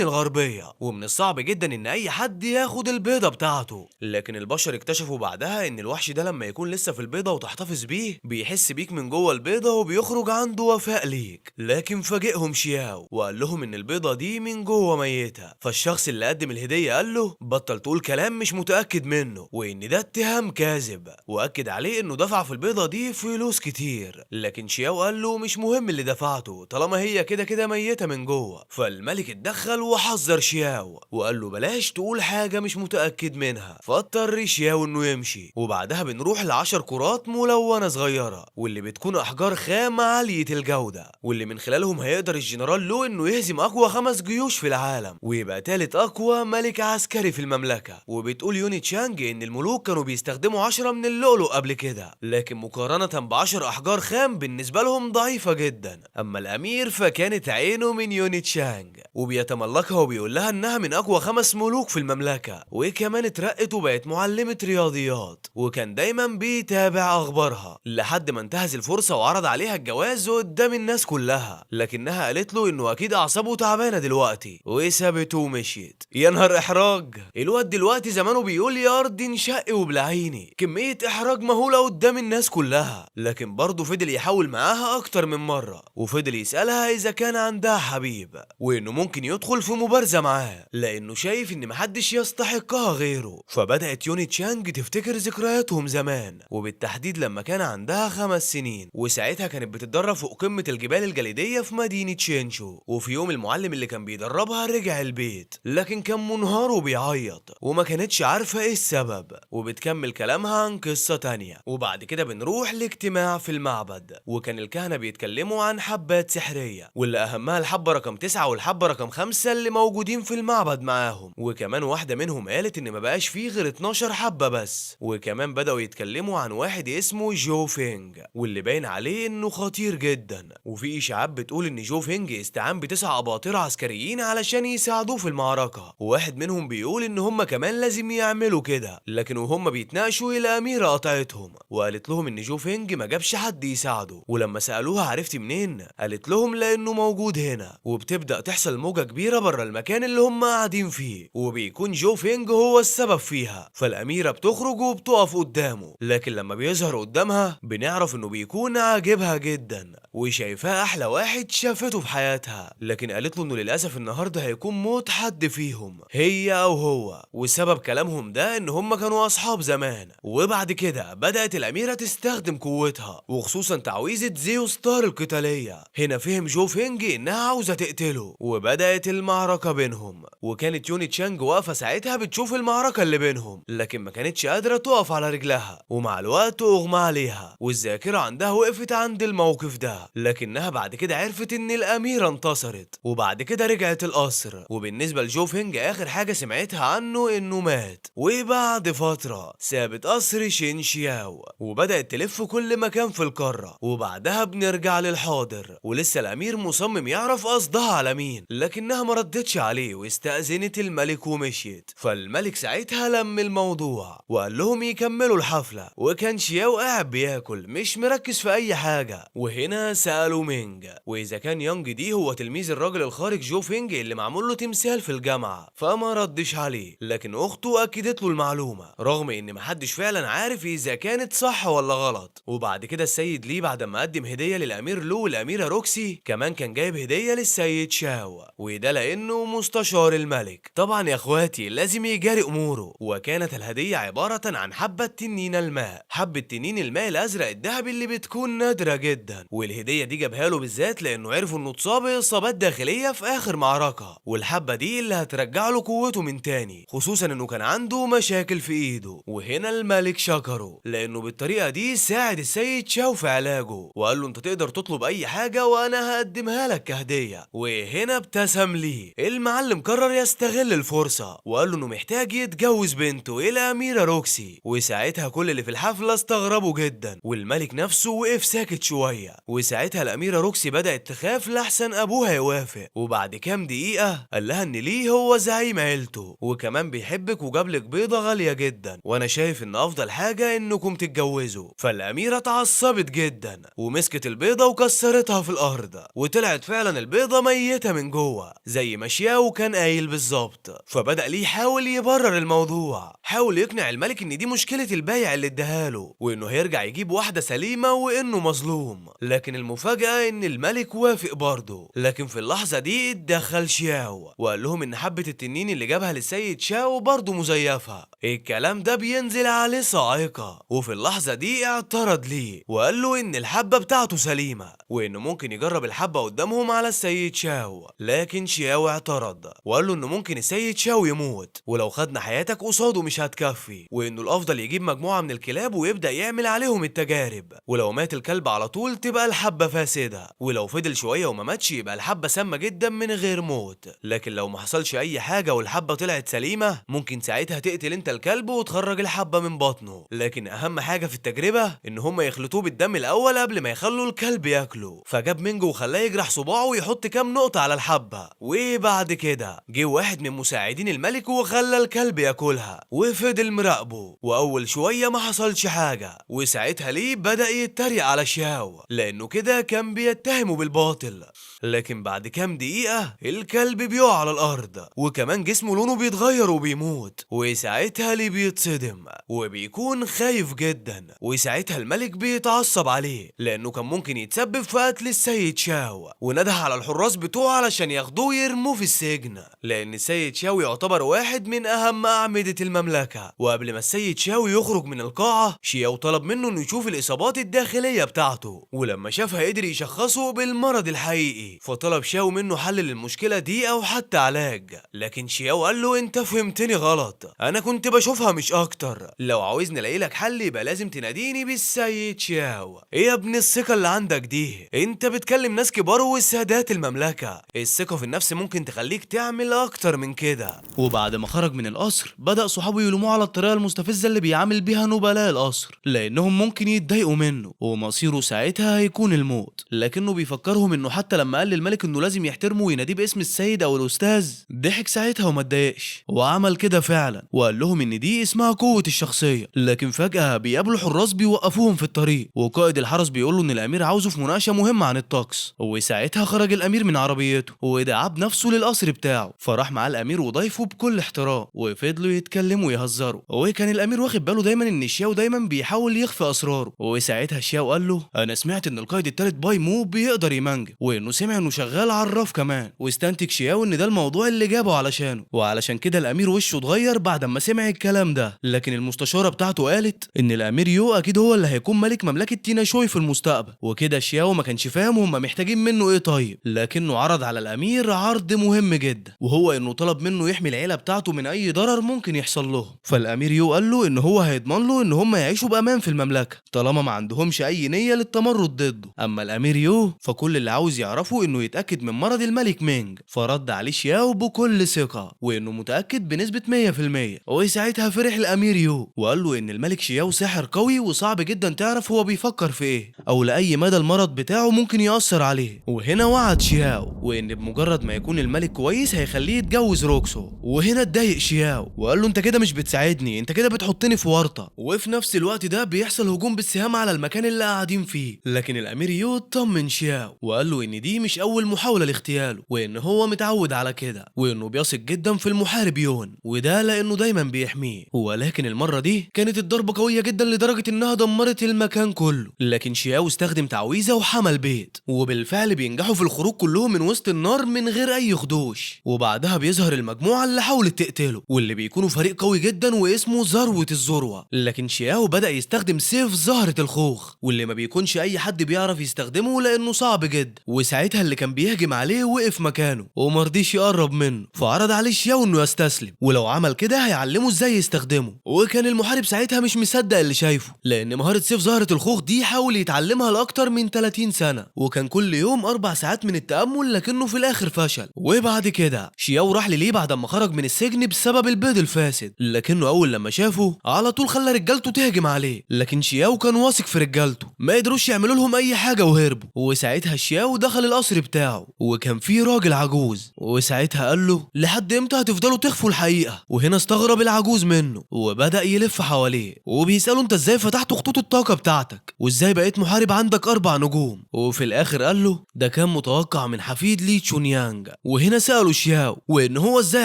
الغربية، ومن الصعب جدا إن أي حد ياخد البيضة بتاعته. لكن البشر اكتشفوا بعدها إن الوحش ده لما يكون لسه في البيضة وتحتفظ بيه بيحس بيك من جوه البيضة وبيخرج عنده وفاء ليك. لكن فاجئهم شياو وقال لهم إن البيضة دي من جوه ميتة. فالشخص اللي قدم الهدية قال له بطل تقول كلام مش متأكد منه، وإن ده اتهام كاذب، وأكد عليه إنه دفع في البيضة دي فلوس كتير. لكن شياو قال له مش مهم اللي دفعته طالما هي كده كده ميتة من جوه. فالملك اتدخل وحذر شياو وقال له بلاش تقول حاجة مش متأكد منها. فاضطر شياو إنه يمشي. وبعدها بنروح ل10 كرات ملونة صغيرة، واللي بتكون أحجار خام عالية الجودة، واللي من خلالهم هيقدر الجنرال لو إنه يهزم أقوى 5 جيوش في العالم، ويبقى تالت أقوى ملك عسكري في المملكة. وبتقول يوني تشانج إن الملوك كانوا بيستخدموا 10 من اللؤلؤ قبل كده، لكن مقارنة ب10 أحجار خام بالنسبة لهم ضعيفة جدا. أما الأمير فكانت عينه من يوني تشانج وبيتملكها وبيقول لها إنها من أقوى 5 ملوك في المملكة، وكمان اترقت وبقت معلمة رياضيات، وكان دايما بيتابع أخبارها لحد ما انتهز الفرصة وعرض عليها الجواز قدام الناس كلها. لكنها قالت له إنه أكيد أعصابه تعبانة دلوقتي وسابته ومشيت. يا نهار إحراج، الواد دلوقتي زمانه بيقول يا أرض انشقي وبلعيني، كمية إحراج مهولة قدام الناس كلها. لكن برضه فضل يحاول معاها أكتر من مرة، وفضل يسألها إذا كان عندها حبيب وإنه ممكن يدخل في مبارزة معاه لأنه شايف إن محدش يستحقها غيره. فبدأت يوني تشانج تفتكر ذكرياتهم زمان، وبالتحديد لما كان عندها 5 سنين، وساعتها كانت بتتدرب فوق قمة الجبال الجليدية في مدينة شينشو. وفي يوم المعلم اللي كان بيدربها رجع البيت، لكن كان منهار وبيعيط وما كانتش عارفة ايه السبب. وبتكمل كلامها عن قصة تانية. وبعد كده بنروح لاجتماع في المعبد، وكان الكهنة بيتكلموا عن حبات سحرية، واللي أهمها الحبة رقم 9 والحبة رقم 5 اللي موجودين في المعبد معاهم. وكمان واحدة منهم قالت إن ما بقاش فيه غير 12 حبة بس. وكمان بدأوا يتكلموا عن واحد اسمه جو فينج، واللي باين عليه إنه خطير جدا. وفي إشاعات بتقول إن جو فينج استعان ب9 أباطرة عسكريين علشان يساعدوه في المعركة، وواحد منهم بيقول إن هم كمان لازم يعملوا كده. لكن وهم بيتناقشوا الأميرة قطعتهم وقالت لهم إن جو فينج ما جابش حد يساعده. ولما سألوها عرفتي منين؟ قالت لهم لأنه موجود هنا. وبتبدأ تحصل موجة كبيرة بره المكان اللي هم قاعدين فيه، وبيكون جو فينج هو السبب فيها. فالأميرة بتخرج وبتقف قدامه، لكن لما بيظهر قدامها بنعرف إنه بيكون عاجبها جدا وشايفاه أحلى واحد شافته في حياتها. لكن قالت له إنه للأسف النهاردة هيكون موت حد فيهم، هي أو هو. وسبب كلامهم ده إن هم كانوا أصحاب زمان. وبعد كده بدأت الأميرة تستخدم قوتها، وخصوصا تعويذة زيوس طار القتالية. هنا فهم جو فينج إنها عاوزة تقتله، وبدأت المعركة بينهم. وكانت يوني تشانج واقفة ساعتها بتشوف المعركة اللي بينهم، لكن ما كانتش قادرة تقف على رجلها، ومع الوقت أغمى عليها والذاكرة عندها وقفت عند الموقف ده. لكنها بعد كده عرفت إن الأميرة انتصرت، وبعد كده رجعت القصر. وبالنسبة لجو فينج آخر حاجة سمعتها عنه إنه مات. وبعد فترة سابت قصر شينشياو وبدأت تلف كل مكان في القارة. وبعدها بنرجع للحاضر، ولسه الأمير مصمم يعرف قصدها على مين، لكنها ما ردتش عليه واستأذنت الملك ومشيت. فالملك ساعتها لم الموضوع وقال لهم يكملوا الحفلة، وكان شياو قاعد بياكل مش مركز في أي حاجة. وهنا سألوا مينج وإذا كان يونج دي هو تلميذ الراجل الخارق جو فينج اللي معمول له تمثال في الجامعة، فما ردش عليه. لكن أخته أكدت له المعلومة رغم إن محدش فعلا عارف إذا كانت صح ولا غلط. وبعد كده السيد لي بعد ما قدم هدية للأمير لو والأميرة روكسي، كمان كان جايب هدية للسيد شاو، وده لأنه مستشار الملك. طبعا يا اخواتي لازم يجاري أموره. وكانت الهدية عبارة عن حبة تنين الماء، حبة تنين الماء الأزرق الذهبي اللي بتكون نادرة جدا. والهدية دي جابها له بالذات لأنه عرفوا إنه اتصاب مصاب بإصابات داخلية في آخر معركة، والحبة دي اللي هترجع له قوته من تاني، خصوصا إنه كان عنده مشاكل في إيده. وهنا الملك شكره لأنه بالطريقة دي ساعد السيد شاو في علاجه، وقال له أنت تقدر تطلب أي حاجة وأنا هقدمها لك كهدية. وهنا ابتسم ليه. المعلم قرر يستغل الفرصة وقال له إنه محتاج يتجوز بنته الأميرة روكسي. وساعتها كل اللي في الحفلة استغربوا جدا، والملك نفسه وقف ساكت شوية. وساعتها الأميرة روكسي بدأت تخاف لحسن أبوها يوافق، وبعد كام دقيقة قال لها إن ليه هو زعيم عيلته وكمان بيحبك وجابلك بيضة غالية جدا، وأنا شايف إن أفضل حاجة إنكم تتجوزوا. فالأميرة اتعصبت جدا ومسكت البيضة وكسرتها في الأرض، وطلعت فعلا البيضة ميتة من جوه زي ما شياو كان قايل بالظبط. فبدأ ليه يحاول يبرر الموضوع، حاول يقنع الملك إن دي مشكلة البايع اللي اداهاله، وإنه هيرجع يجيب واحدة سليمة وإنه مظلوم. لكن المفاجأة إن الملك وافق برضه. لكن في اللحظة دي اتدخل شياو وقال لهم إن حبة التنين اللي جابها للسيد شاو برضه مزيفة. الكلام ده بينزل عليه صاعقة، وفي اللحظة دي اعترض ليه وقال له إن الحبة بتاعته سليمة وإنه ممكن يجرب الحبة قدامهم على السيد شاو. لكن شياو اعترض وقال له إنه ممكن السيد شاو يموت، ولو خدنا حياتك قصاده مش هتكفي، وإنه الأفضل يجيب مجموعة من الكلاب ويبدأ يعمل عليهم التجارب، ولو مات الكلب على طول تبقى الحبة فاسدة، ولو فضل شوية وما ماتش يبقى الحبة سامة جدا من غير موت. لكن لو ما حصلش أي حاجة والحبة طلعت سليمة ممكن ساعتها تقتل أنت الكلب وتخرج الحبة من بطنه. لكن أهم حاجة في التجربة إن هم يخلطوه بالدم الأول قبل ما يخلوا الكلب ياكله. فجاب مينجو وخلاه يجرح صباعه ويحط كام نقطة على الحبة، وبعد كده جه واحد من مساعدين الملك وخلى الكلب ياكلها وفضل مراقبه، وأول شوية ما حصلش حاجة. وساعتها ليه بدأ يتريق على شياو لأنه كده كان بيتهمه بالباطل. لكن بعد كام دقيقة الكلب بيقع على الأرض وكمان جسمه لونه بيتغير وبيموت، وساعتها ليه بيتصدم وبيكون خايف جدا. وساعتها الملك بيتعصب عليه لأنه كان ممكن يتسبب في قتل السيد شاو، ونده على الحراس بتوعه علشان ياخدوه ويرموه في السجن، لأن السيد شاو يعتبر واحد من أهم أعمدة المملكة. وقبل ما السيد شاو يخرج من القاعة شياو طلب منه إنه يشوف الإصابات الداخلية بتاعته، ولما شافها قدر يشخصه بالمرض الحقيقي. فطلب شاو منه حل للمشكلة دي أو حتى علاج، لكن شياو قال له أنت فهمتني غلط، أنا كنت بشوفها مش أكتر، لو عاوزني ألاقي لك حل يبقى لازم تناديني بالسيد شاو. إيه يا ابن الثقة اللي عندك دي؟ أنت بتكلم ناس كبار وسادات المملكة، الثقة في النفس ممكن تخليك تعمل أكتر من كده. وبعد ما خرج من القصر بدأ صحابه يلوموه على الطريقة المستفزة اللي بيعامل بيها نبلاء القصر، لأنهم ممكن يتضايقوا منه ومصيره ساعتها هيكون الموت. لكنه بيفكرهم إنه حتى لما قال للملك إنه لازم يحترمه ويناديه باسم السيد أو الأستاذ ضحك ساعتها وما اتضايقش وعمل كده فعلا، وقال لهم إن دي اسمها قوة الشخصية. لكن فجأة بيقابلوا حراس بيوقفوهم في الطريق، وقائد الحرس بيقول له إن الأمير عاوزه في مناقشة مهمة عن الطقس. وساعتها خرج الأمير من عربيته ودعا بنفسه للقصر بتاعه، فراح معاه الأمير وضيفه بكل احترام وفضلوا يتكلموا ويهزروا. وكان الأمير واخد باله دايما إن شياو دايما بيحاول يخفي أسراره. وساعتها شياو قال له أنا سمعت إن القائد التالت باي مو بيقدر يمنجم، وإنه سمع إنه شغال عراف كمان، واستنتج شياو إن ده الموضوع اللي جابه علشانه، وعلشان كده الأمير وشه اتغير بعد ما سمع الكلام ده. لكن المستشارة بتاعته قالت إن الأمير يو أكيد هو اللي هيكون ملك مملكة تينا شوي في المستقبل، وكده شياو ما كانش فاهم هم محتاجين منه إيه. طيب لكنه عرض على الأمير عرض مهم جدا، وهو إنه طلب منه يحمي العيلة بتاعته من أي ضرر ممكن يحصل لهم. فالأمير يو قال له إن هو هيضمن له إن هم يعيشوا بأمان في المملكة طالما ما عندهمش أي نية للتمرد ضده. أما الأمير يو فكل اللي عاوز يعرفه إنه يتأكد من مرض الملك مينج. فرد عليه شياو بكل ثقة وإنه متأكد بنسبة 100%. وساعتها فرح الأمير يو وقال له إن الملك شياو ساحر قوي وصعب جدا تعرف هو بيفكر في إيه أو لأي مدى المرض بتاعه ممكن يأثر عليه. وهنا وعد شياو وإن بمجرد ما يكون الملك كويس هيخليه يتجوز روكسو. وهنا اتضايق شياو وقال له أنت كده مش بتساعدني، أنت كده بتحطني في ورطة. وفي نفس الوقت ده بيحصل هجوم بالسهام على المكان اللي قاعدين فيه. لكن الأمير يو اطمن شياو وقال له إن دي مش أول محاولة لاغتياله، وإن هو متعود على كده، وإنه بيثق جدا في المحارب يون، وده لأنه دايما بيحمي يحميه، ولكن المرة دي كانت الضربة قوية جدا لدرجة انها دمرت المكان كله. لكن شياو استخدم تعويذة وحمى البيت، وبالفعل بينجحوا في الخروج كلهم من وسط النار من غير اي خدوش. وبعدها بيظهر المجموعة اللي حاولت تقتله، واللي بيكونوا فريق قوي جدا واسمه ذروة الذروة. لكن شياو بدأ يستخدم سيف زهرة الخوخ، واللي ما بيكونش اي حد بيعرف يستخدمه لانه صعب جدا. وساعتها اللي كان بيهجم عليه وقف مكانه ومرضيش يقرب منه، فعرض عليه شياو انه يستسلم، ولو عمل كده هيعلمه ازاي يستخدمه. وكان المحارب ساعتها مش مصدق اللي شايفه، لان مهارة سيف زهرة الخوخ دي حاول يتعلمها لاكتر من 30 سنة، وكان كل يوم 4 ساعات من التأمل، لكنه في الاخر فشل. وبعد كده شياو راح لليه بعد ما خرج من السجن بسبب البيض الفاسد، لكنه اول لما شافه على طول خلى رجالته تهجم عليه. لكن شياو كان واثق في رجالته، ما قدروش يعملوا لهم اي حاجة وهربوا. وساعتها شياو دخل القصر بتاعه، وكان فيه راجل عجوز، وساعتها قال له لحد امتى هتفضلوا تخفوا الحقيقة؟ وهنا استغرب العجوز منه وبدأ يلف حواليه وبيسأله انت ازاي فتحت خطوط الطاقة بتاعتك، وازاي بقيت محارب عندك 4 نجوم؟ وفي الاخر قال له ده كان متوقع من حفيد لي تشونيانج. وهنا سأله شياو وان هو ازاي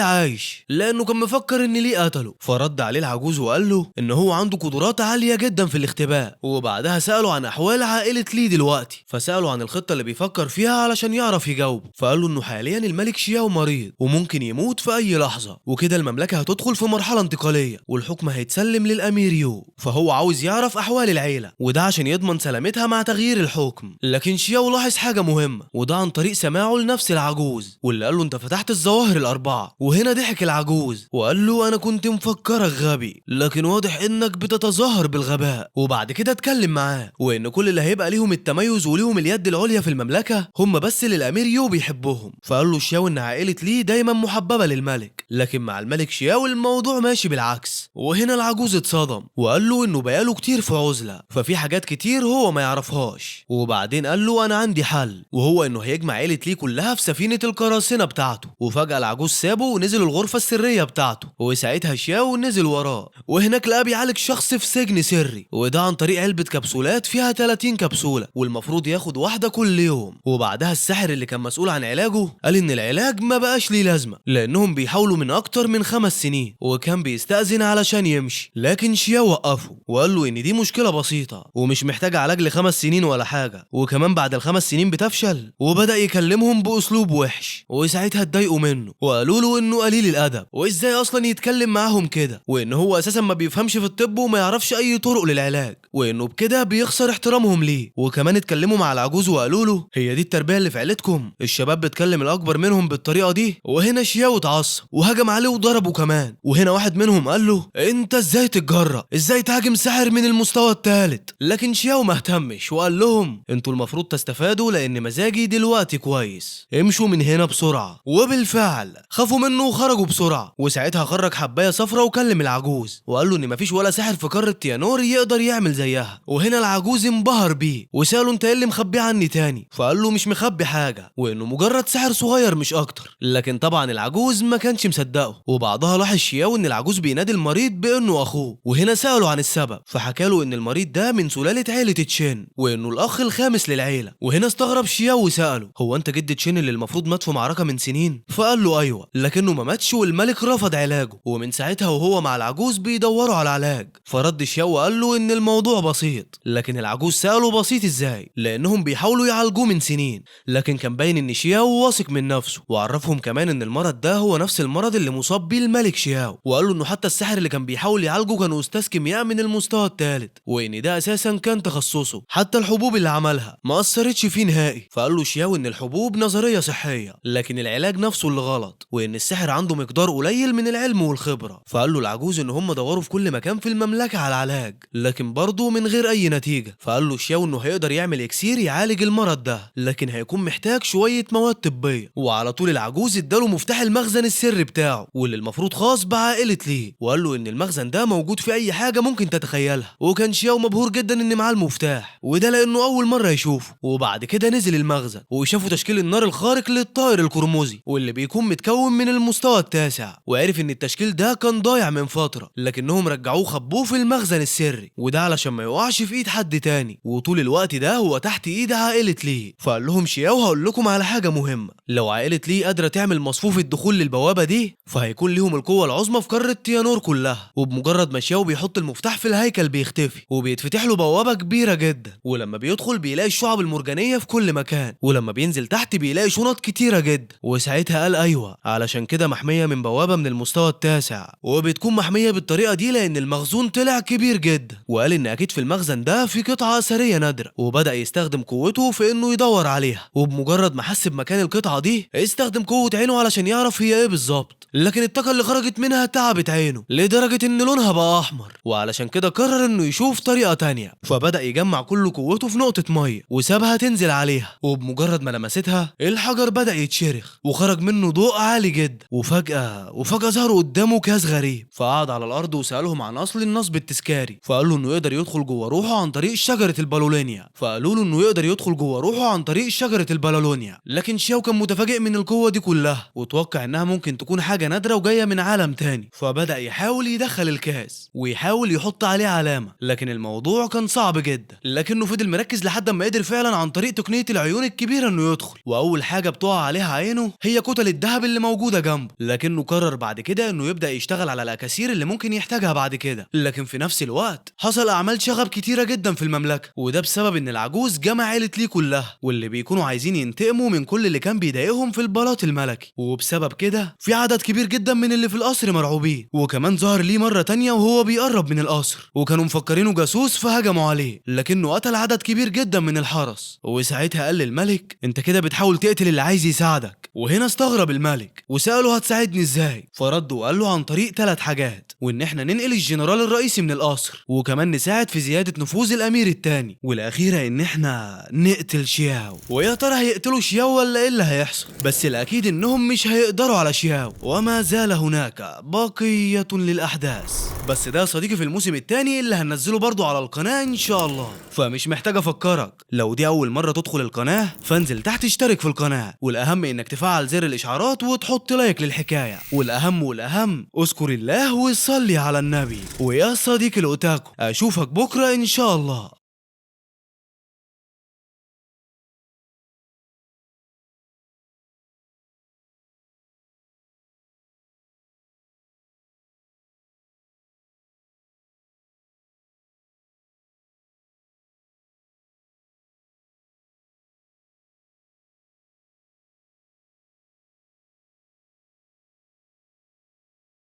عايش، لانه كان مفكر ان ليه قتله. فرد عليه العجوز وقال له ان هو عنده قدرات عالية جدا في الاختباء. وبعدها سأله عن احوال عائلة لي دلوقتي، فسأله عن الخطة اللي بيفكر فيها علشان يعرف يجاوبه. فقال له انه حاليا الملك شياو مريض وممكن يموت في اي لحظة، وكده المملكة هتدخل في مرحلة انتقالية والحكم هيتسلم للامير يو. فهو عاوز يعرف احوال العيلة، وده عشان يضمن سلامتها مع تغيير الحكم. لكن شياو لاحظ حاجة مهمة، وده عن طريق سماعه لنفس العجوز، واللي قال له انت فتحت الظواهر ال4. وهنا ضحك العجوز وقال له انا كنت مفكرك غبي، لكن واضح انك بتتظاهر بالغباء. وبعد كده اتكلم معاه وان كل اللي هيبقى ليهم التميز وليهم اليد العليا في المملكة هم بس اللي الامير يو بيحبهم. فقال له شياو ان عائلة لي دايما محببة للملك، لكن مع الملك شياو الموضوع ماشي بالعكس. وهنا العجوز اتصدم وقال له انه بقاله كتير في عزلة، ففي حاجات كتير هو ما يعرفهاش. وبعدين قال له انا عندي حل، وهو انه هيجمع عائلة لي كلها في سفينة القراصنة بتاعته. وفجأة العجوز سابه ونزل الغرفة السرية بتاعته، وساعتها شياو نزل وراه، وهناك لقى بيعالج شخص في سجن سري، وده عن طريق علبة كبسولات فيها 30 كبسولة، والمفروض ياخد واحدة كل يوم. وبعدها الساحر اللي كان مسؤول عن علاجه قال ان العلاج ما بقاش ليه لازمة، لانهم بيحاولوا من اكتر من 5 سنين، وكان بيستأذن علشان يمشي. لكن شياو وقفه وقال له ان دي مشكلة بسيطة ومش محتاجة علاج ل5 سنين ولا حاجة، وكمان بعد ال5 سنين بتفشل. وبدأ يكلمهم بأسلوب وحش، وساعتها اتضايقوا منه وقالوا له انه قليل الادب، وازاي اصلا يتكلم معاهم كده، وان هو اساسا ما بيفهمش في الطب وما يعرفش اي طرق للعلاج، وانه بكده بيخسر احترامهم ليه. وكمان اتكلموا مع العجوز وقالوا له هي دي التربية اللي في عيلتكم؟ الشباب بتكلم الاكبر منهم بالطريقة دي؟ وهنا شياو اتعصب وهجم عليه وضربه كمان. وهنا واحد منهم قال له انت ازاي تتجرأ، ازاي تهاجم ساحر من المستوى الثالث؟ لكن شياو ما اهتمش وقال لهم انتوا المفروض تستفادوا لان مزاجي دلوقتي كويس، امشوا من هنا بسرعة. وبالفعل خافوا منه وخرجوا بسرعة. وساعتها خرج حباية صفرة وكلم العجوز وقال له ان مفيش ولا ساحر في قارة تيانور يقدر يعمل زيها. وهنا العجوز انبهر بيه وسأله انت ايه اللي مخبي عني تاني؟ فقال له مش مخبي حاجة، وانه مجرد ساحر صغير مش اكتر. لكن طبعا العجوز ما كانش مصدقه. وبعدها لاحظ شياو ان العجوز بينادي المريض بانه اخوه، وهنا سأله عن السبب، فحكى له ان المريض ده من سلالة عيلة تشين، وانه الاخ الخامس للعيلة. وهنا استغرب شياو وسأله هو انت جد تشين اللي المفروض مات في معركة من سنين؟ فقال له ايوه، لكنه ما ماتش والملك رفض علاجه، ومن ساعتها وهو مع العجوز بيدوروا على علاج. فرد شياو وقال له ان الموضوع بسيط، لكن العجوز سأله بسيط ازاي، لانهم بيحاولوا يعالجوه من سنين. لكن كان باين ان شياو واثق من نفسه، وعرفهم كمان ان المرض ده هو نفس المرض اللي مصاب بيه الملك شياو، وقال له انه حتى الساحر اللي كان بيحاول يعالجه كان استاذ كيمياء من المستوى الثالث، وان ده اساسا كان تخصصه. حتى الحبوب اللي عملها ما اثرتش فيه نهائي. فقال له شياو ان الحبوب نظريه صحيه، لكن العلاج نفسه اللي غلط، وان الساحر عنده مقدار قليل من العلم والخبره. فقال له العجوز ان هم دوروا في كل مكان في المملكه على علاج، لكن برضه من غير اي نتيجه. فقال له شياو انه هيقدر يعمل اكسير يعالج المرض ده، لكن هيكون محتاج شويه مواد طبيه. وعلى طول العجوز اداله مفتاح المخزن السري بتاعه، واللي المفروض خاص بعائله ليه، وقال له ان المخزن ده موجود في اي حاجه ممكن تتخيلها. وكان شياو مبهور جدا ان معاه المفتاح، وده لانه اول مره يشوفه. وبعد كده نزل المخزن وشافوا تشكيل النار الخارق للطائر القرمزي، واللي بيكون متكون من المستوى التاسع. وعرف ان التشكيل ده كان ضايع من فتره، لكنهم رجعوه خبوه في المخزن السري، وده علشان ما يقعش في ايد حد تاني. وطول الوقت ده هو تحت ايد عائله ليه. فقال لهم شياو هقول لكم على حاجه مهمه، لو عائله ليه قادره تعمل مصفوفه دخول للبوابه دي، فهيكون ليهم القوه العظمى في قاره قارة تيانور كلها، وبمجرد ما شياو بيحط المفتاح في الهيكل بيختفي وبيتفتح له بوابة كبيرة جدا، ولما بيدخل بيلاقي الشعب المرجانية في كل مكان، ولما بينزل تحت بيلاقي شنط كتيرة جدا، وساعتها قال ايوه علشان كده محمية من بوابة من المستوى التاسع، وبتكون محمية بالطريقة دي لان المخزون طلع كبير جدا، وقال ان اكيد في المخزن ده في قطعة اثرية نادرة، وبدأ يستخدم قوته في انه يدور عليها، وبمجرد ما حس بمكان القطعة دي استخدم قوة عينه علشان يعرف هي ايه بالظبط، لكن الطاقة اللي خرجت منها تعبت عينه لدرجة ان لونها بقى احمر، وعلشان كده قرر انه يشوف طريقة تانية، فبدأ يجمع كل قوته في نقطة مية وسابها تنزل عليها، وبمجرد ما لمستها الحجر بدأ يتشرخ وخرج منه ضوء عالي جدا، وفجأة ظهر قدامه كاس غريب، فقعد على الارض وسألهم عن اصل النصب التذكاري، فقال له انه يقدر يدخل جوه روحه عن طريق شجرة البالولينيا، فقالوا له انه يقدر يدخل جوه روحه عن طريق شجرة البالولونيا، لكن شياو كان متفاجئ من القوة دي كلها وتوقع انها ممكن تكون حاجة نادرة وجاية من عالم تاني، فبدأ يحاول يدخل الكاس ويحاول يحط عليه علامة، لكن الموضوع كان صعب جدا، لكنه فضل مركز لحد ما قدر فعلا عن طريق تقنية العيون الكبيرة انه يدخل، واول حاجة بتقع عليها عينه هي كتل الذهب اللي موجودة جنبه، لكنه قرر بعد كده انه يبدأ يشتغل على الاكاسير اللي ممكن يحتاجها بعد كده، لكن في نفس الوقت حصل اعمال شغب كتيرة جدا في المملكة، وده بسبب ان العجوز جمع عيلة ليه كلها، واللي بيكونوا عايزين ينتقموا من كل اللي كان بيضايقهم في البلاط الملكي، وبسبب كده في عدد كبير جدا من اللي في القصر مرعوبين، وكمان ظهر ليه مرة تانية وهو بيقرب من القصر، وكانوا مفكرينه جاسوس فهجموا عليه، لكنه قتل عدد كبير جدا من الحرس، وساعتها قال للملك انت كده بتحاول تقتل اللي عايز يساعدك، وهنا استغرب الملك وسأله هتساعدني ازاي، فرد وقال له عن طريق 3 حاجات، وان احنا ننقل الجنرال الرئيسي من القصر، وكمان نساعد في زيادة نفوذ الامير التاني، والاخيرة ان احنا نقتل شياو. ويا ترى هيقتلوا شياو ولا ايه اللي هيحصل؟ بس الاكيد انهم مش هيقدروا على شياو، وما زال هناك بقية للاحداث، بس ده يا صديقي في الموسم الثاني اللي هننزله برضو على القناة ان شاء الله، فمش محتاج افكرك لو دي اول مرة تدخل القناة فانزل تحت اشترك في القناة، والاهم انك تفعل زر الاشعارات وتحط لايك للحكاية، والاهم اذكر الله وصلي على النبي، ويا صديقي الاوتاكو اشوفك بكرة ان شاء الله.